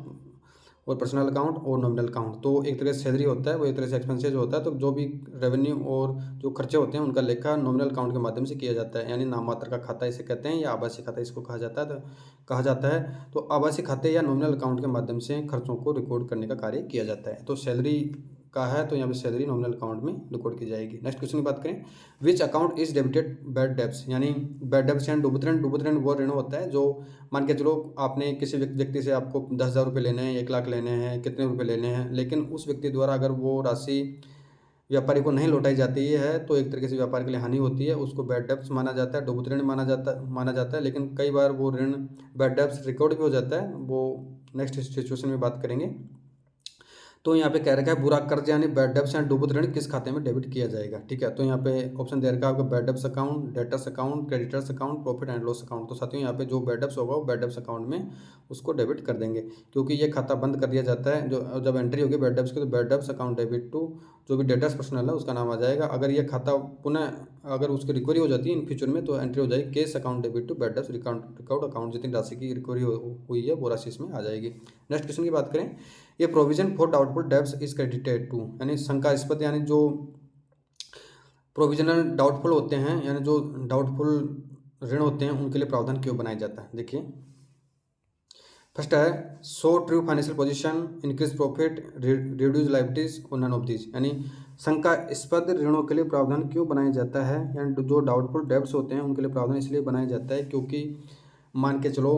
और पर्सनल अकाउंट और नॉमिनल अकाउंट। तो एक तरह से सैलरी होता है, वो एक तरह से एक्सपेंसेज होता है। तो जो भी रेवेन्यू और जो खर्चे होते हैं उनका लेखा नॉमिनल अकाउंट के माध्यम से किया जाता है, यानी नाम मात्र का खाता इसे कहते हैं, या आभासी खाता इसको कहा जाता है। तो आभासी खाते या नॉमिनल अकाउंट के माध्यम से खर्चों को रिकॉर्ड करने का कार्य किया जाता है। तो सैलरी का है तो यहाँ पे सैलरी नॉमिनल अकाउंट में रिकॉर्ड की जाएगी। नेक्स्ट क्वेश्चन की बात करें, which account is debited bad debts, यानी बैड डेब्ट्स एंड डुबत ऋण। डुबत ऋण वो ऋण होता है जो मान के चलो आपने किसी व्यक्ति से आपको 10,000 रुपये लेने हैं, 1 लाख लेने हैं, कितने रुपए लेने हैं, लेकिन उस व्यक्ति द्वारा अगर वो राशि व्यापारी को नहीं लौटाई जाती है तो एक तरीके से व्यापार के लिए हानि होती है, उसको बैड डेब्ट्स माना जाता है, डुबत ऋण माना जाता है। लेकिन कई बार वो ऋण बैड डेब्ट्स रिकॉर्ड भी हो जाता है, वो नेक्स्ट सिचुएशन में बात करेंगे। तो यहाँ पे कह रखा है बुरा कर्ज यानी बैड डेब्ट्स एंड डुबत ऋण किस खाते में डेबिट किया जाएगा। ठीक है, तो यहाँ पे ऑप्शन दे रखा है आपका bad debts account, debtors account, creditors account, profit and loss account. तो साथियों यहाँ पे जो बैड डेब्ट्स होगा वो बैड डेब्ट्स अकाउंट में उसको डेबिट कर देंगे, क्योंकि ये खाता बंद कर दिया जाता है। जो जब एंट्री होगी बैड डेब्ट्स की तो bad debts account debit to जो भी डेटर्स पर्सनल है उसका नाम आ जाएगा। अगर ये खाता पुनः अगर उसकी रिकवरी हो जाती है इन फ्यूचर में तो एंट्री हो जाएगी cash account debit to bad debts record account, जितनी राशि की रिकवरी हुई है वो राशि इसमें आ जाएगी। नेक्स्ट क्वेश्चन की बात करें, ये provision for doubtful debts is credited to, यानी शंकास्पद, यानी जो प्रोविजनल डाउटफुल होते हैं यानी जो डाउटफुल ऋण होते हैं उनके लिए प्रावधान क्यों बनाया जाता है। देखिए फर्स्ट है show true financial position, increase profit, reduce liabilities और नन ऑफ दिस, यानी शंकास्पद ऋणों के लिए प्रावधान क्यों बनाया जाता है, यानी जो डाउटफुल डेब्ट्स होते हैं उनके लिए प्रावधान इसलिए बनाया जाता है क्योंकि मान के चलो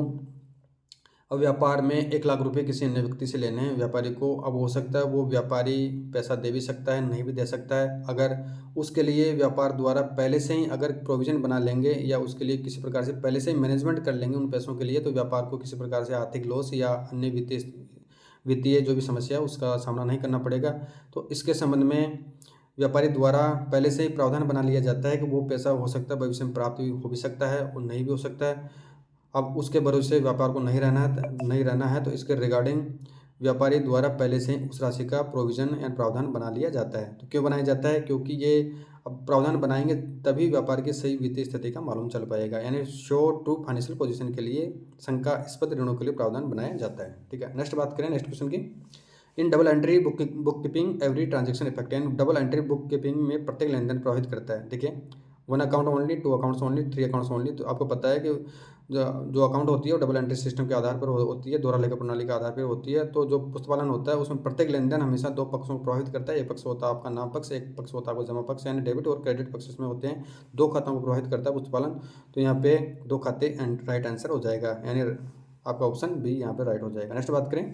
अब व्यापार में 1 लाख रुपए किसी अन्य व्यक्ति से लेने हैं व्यापारी को, अब हो सकता है वो व्यापारी पैसा दे भी सकता है, नहीं भी दे सकता है। अगर उसके लिए व्यापार द्वारा पहले से ही अगर प्रोविज़न बना लेंगे या उसके लिए किसी प्रकार से पहले से ही मैनेजमेंट कर लेंगे उन पैसों के लिए, तो व्यापार को किसी प्रकार से आर्थिक लॉस या अन्य वित्तीय जो भी समस्या है उसका सामना नहीं करना पड़ेगा। तो इसके संबंध में व्यापारी द्वारा पहले से ही प्रावधान बना लिया जाता है कि वो पैसा हो सकता है भविष्य में प्राप्त हो भी सकता है और नहीं भी हो सकता है। अब उसके भरोसे व्यापार को नहीं रहना है, तो इसके रिगार्डिंग व्यापारी द्वारा पहले से उस राशि का प्रोविज़न या प्रावधान बना लिया जाता है। तो क्यों बनाया जाता है, क्योंकि ये अब प्रावधान बनाएंगे तभी व्यापार की सही वित्तीय स्थिति का मालूम चल पाएगा, यानी शो ट्रू फाइनेंशियल पोजीशन के लिए शंकास्पद ऋणों के लिए प्रावधान बनाया जाता है। ठीक है, नेक्स्ट बात करें नेक्स्ट क्वेश्चन की, in double entry book keeping every transaction effect, यानी डबल एंट्री बुक कीपिंग में प्रत्येक लेन देन प्रभावित करता है। देखिए 1 account only, 2 accounts only, 3 accounts only. तो आपको पता है कि जो अकाउंट होती है वो डबल एंट्री सिस्टम के आधार पर होती है, दोहरा लेखा प्रणाली के आधार पर होती है। तो जो पुस्तपालन होता है उसमें प्रत्येक लेन देन हमेशा 2 पक्षों को प्रभावित करता है। एक पक्ष होता है आपका नाम पक्ष, एक पक्ष होता है आपका जमा पक्ष, यानी डेबिट और क्रेडिट पक्ष इसमें होते हैं। 2 खातों को प्रभावित करता है पुस्तपालन। तो यहाँ पे 2 खाते राइट आंसर हो जाएगा, यानी आपका ऑप्शन बी यहाँ पे राइट हो जाएगा। नेक्स्ट बात करें,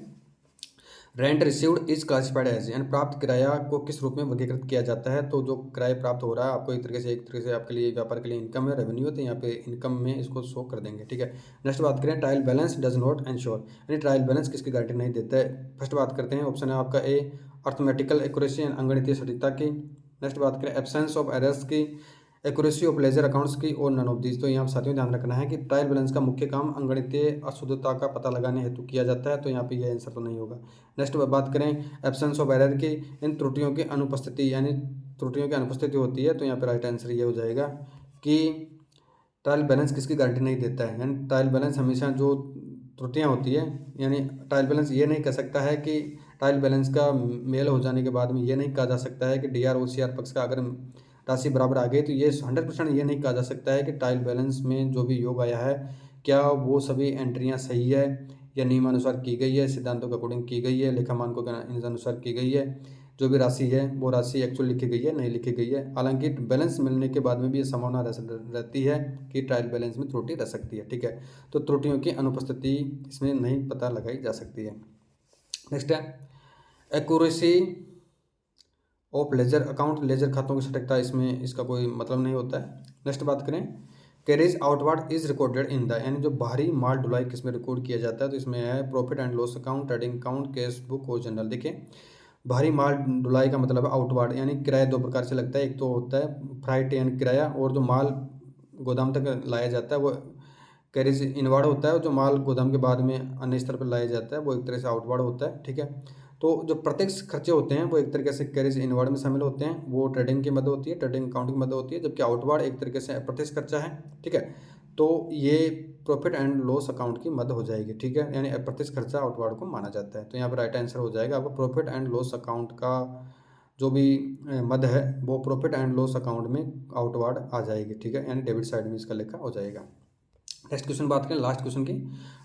rent received is classified as, यानी प्राप्त किराया को किस रूप में वर्गीकृत किया जाता है। तो जो किराया प्राप्त हो रहा है आपको एक तरीके से आपके लिए व्यापार के लिए इनकम है, रेवेन्यू है, तो यहाँ पे इनकम में इसको शो कर देंगे, ठीक है। नेक्स्ट बात करें, trial balance does not ensure, यानी ट्रायल बैलेंस किसकी गारंटी नहीं देता है। फर्स्ट बात करते हैं, ऑप्शन है आपका ए अर्थमेटिकल एक्यूरेसी, अंगणितीय सटीकता की। नेक्स्ट बात करें, एब्सेंस ऑफ एरर्स की, एक्यूरेसी ऑफ लेजर अकाउंट्स की, और नन ऑफ दीज। तो यहाँ साथियों ध्यान रखना है कि ट्रायल बैलेंस का मुख्य काम अंगणितीय अशुद्धता का पता लगाने हेतु किया जाता है, तो यहाँ पे ये आंसर तो नहीं होगा। नेक्स्ट बात करें एब्सेंस ऑफ एरर की, इन त्रुटियों की अनुपस्थिति, यानी त्रुटियों की अनुपस्थिति होती है, तो यहाँ पे राइट आंसर ये हो जाएगा कि ट्रायल बैलेंस किसकी गारंटी नहीं देता है, यानी ट्रायल बैलेंस हमेशा जो त्रुटियाँ होती है, यानी ट्रायल बैलेंस ये नहीं कह सकता है कि ट्रायल बैलेंस का मेल हो जाने के बाद में ये नहीं कहा जा सकता है कि डीआर ओसीआर पक्ष का अगर राशि बराबर आ गई तो ये 100% ये नहीं कहा जा सकता है कि ट्रायल बैलेंस में जो भी योग आया है क्या वो सभी एंट्रियां सही है या नियमानुसार की गई है, सिद्धांतों के अकॉर्डिंग की गई है, लेखा मानकों के अनुसार की गई है, जो भी राशि है वो राशि एक्चुअल लिखी गई है नहीं लिखी गई है। हालांकि बैलेंस मिलने के बाद में भी ये संभावना रहती है कि ट्रायल बैलेंस में त्रुटि रह सकती है, ठीक है। तो त्रुटियों की अनुपस्थिति इसमें नहीं पता लगाई जा सकती है। नेक्स्ट है accuracy of ledger account, ledger खातों की सटीकता, इसमें इसका कोई मतलब नहीं होता है। नेक्स्ट बात करें, carriage outward is recorded in the, यानी जो बाहरी माल ढुलाई किसमें रिकॉर्ड किया जाता है, तो इसमें है profit and loss account, trading account, cash book और जनरल। देखिए बाहरी माल ढुलाई का मतलब है आउटवर्ड, यानी किराया दो प्रकार से लगता है, एक तो होता है फ्राइट यानी किराया, और जो माल गोदाम तक लाया जाता है वो कैरेज इनवर्ड होता है, जो माल गोदाम के बाद में अन्य स्तर पर लाया जाता है वो एक तरह से आउटवर्ड होता है, ठीक है। तो जो प्रत्यक्ष खर्चे होते हैं वो एक तरीके से कैरेज इनवर्ड में शामिल होते हैं, वो ट्रेडिंग की मदद होती है, ट्रेडिंग अकाउंट की मदद होती है, जबकि आउटवर्ड एक तरीके से अप्रत्यक्ष खर्चा है, ठीक है। तो ये प्रॉफिट एंड लॉस अकाउंट की मद हो जाएगी, ठीक है, यानी अप्रत्यक्ष खर्चा आउटवर्ड को माना जाता है। तो यहाँ पर राइट आंसर हो जाएगा आपको प्रॉफिट एंड लॉस अकाउंट का जो भी मद है वो प्रॉफिट एंड लॉस अकाउंट में आउटवर्ड आ जाएगी, ठीक है, यानी डेबिट साइड में इसका लेखा हो जाएगा। नेक्स्ट क्वेश्चन बात करें लास्ट क्वेश्चन की,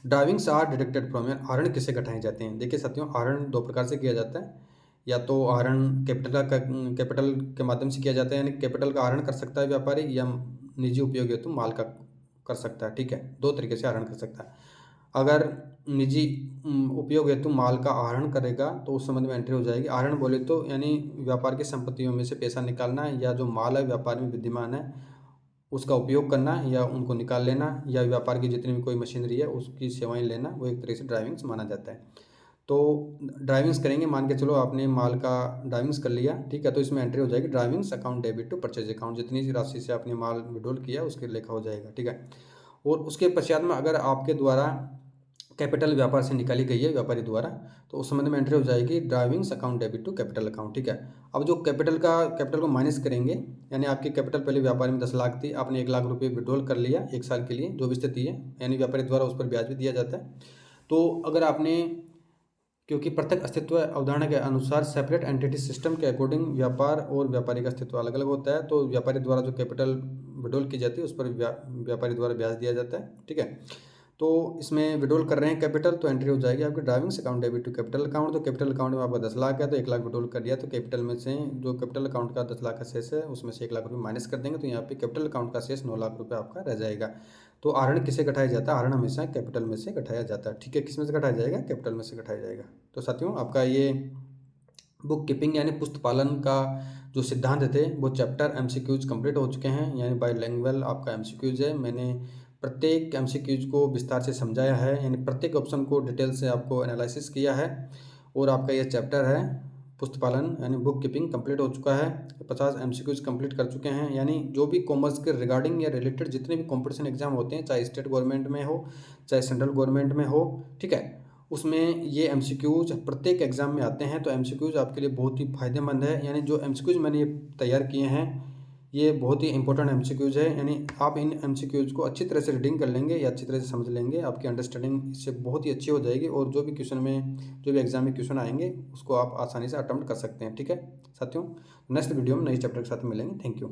ड्राइविंग्स आर डिडक्टेड फ्रॉम, आहरण किससे घटाए जाते हैं। देखिए साथियों आहरण दो प्रकार से किया जाता है, या तो आहरण कैपिटल के माध्यम से किया जाता है, यानी कैपिटल का आहरण कर सकता है व्यापारी, या निजी उपयोग हेतु माल का कर सकता है, ठीक है, दो तरीके से आहरण कर सकता है। अगर निजी उपयोग हेतु माल का आहरण करेगा तो उस संबंध में एंट्री हो जाएगी। आहरण बोले तो यानी व्यापार की संपत्तियों में से पैसा निकालना, या जो माल है व्यापार में विद्यमान है उसका उपयोग करना या उनको निकाल लेना, या व्यापार की जितनी भी कोई मशीनरी है उसकी सेवाएं लेना, वो एक तरह से ड्राइविंग्स माना जाता है। तो ड्राइविंग्स करेंगे, मान के चलो आपने माल का ड्राइविंग्स कर लिया, ठीक है, तो इसमें एंट्री हो जाएगी drawings account debit to purchase account, जितनी राशि से आपने माल विड्रॉल किया उसके लेखा हो जाएगा, ठीक है। और उसके पश्चात में अगर आपके द्वारा कैपिटल व्यापार से निकाली गई है व्यापारी द्वारा, तो उस संबंध में एंट्री हो जाएगी drawings account debit to capital account, ठीक है। अब जो कैपिटल को माइनस करेंगे, यानी आपकी कैपिटल पहले व्यापारी में 10 लाख थी, आपने 1 लाख रुपये विड्रॉल कर लिया 1 साल के लिए, जो भी स्थिति है, यानी व्यापारी द्वारा उस पर ब्याज भी दिया जाता है। तो अगर आपने, क्योंकि पृथक अस्तित्व अवधारणा के अनुसार सेपरेट एंटिटी सिस्टम के अकॉर्डिंग व्यापार और व्यापारी का अस्तित्व अलग अलग होता है, तो व्यापारी द्वारा जो कैपिटल विड्रॉल की जाती है उस पर व्यापारी द्वारा ब्याज दिया जाता है, ठीक है। तो इसमें विड्रॉल कर रहे हैं कैपिटल, तो एंट्री हो जाएगी आपकी drawings account debit to capital account. तो कैपिटल अकाउंट में आपका 10 लाख है, तो 1 लाख विड्रॉल कर दिया, तो कैपिटल में से जो कैपिटल अकाउंट का 10 लाख का शेष है उसमें से 1 लाख रुपये माइनस कर देंगे, तो यहाँ पे कैपिटल अकाउंट का शेष 9 लाख रुपये आपका रह जाएगा। तो आहरण किसे घटाया जाता है, आहरण हमेशा कैपिटल में से घटाया जाता है, ठीक है। किस में से घटाया जाएगा, कैपिटल में से घटाया जाएगा। तो साथियों आपका ये बुक कीपिंग यानी पुस्तक पालन का जो सिद्धांत थे वो चैप्टर एमसीक्यूज कंप्लीट हो चुके हैं, यानी बाइलिंगुअल आपका एमसीक्यूज है। मैंने प्रत्येक एमसीक्यूज को विस्तार से समझाया है, यानी प्रत्येक ऑप्शन को डिटेल से आपको एनालिसिस किया है, और आपका ये चैप्टर है पुस्तक पालन यानी बुक कीपिंग कंप्लीट हो चुका है। 50 एमसीक्यूज कंप्लीट कर चुके हैं, यानी जो भी कॉमर्स के रिगार्डिंग या रिलेटेड जितने भी कॉम्पिटिशन एग्जाम होते हैं, चाहे स्टेट गवर्नमेंट में हो चाहे सेंट्रल गवर्नमेंट में हो, ठीक है, उसमें ये एमसीक्यूज प्रत्येक एग्जाम में आते हैं। तो एमसीक्यूज आपके लिए बहुत ही फायदेमंद है, यानी जो एमसीक्यूज मैंने ये तैयार किए हैं ये बहुत ही इंपॉर्टेंट एमसीक्यूज है, यानी आप इन एमसीक्यूज को अच्छी तरह से रीडिंग कर लेंगे या अच्छी तरह से समझ लेंगे, आपकी अंडरस्टैंडिंग इससे बहुत ही अच्छी हो जाएगी, और जो भी एग्जाम में क्वेश्चन आएंगे उसको आप आसानी से अटेम्प्ट कर सकते हैं, ठीक है साथियों। नेक्स्ट वीडियो में नई चैप्टर के साथ मिलेंगे। Thank you.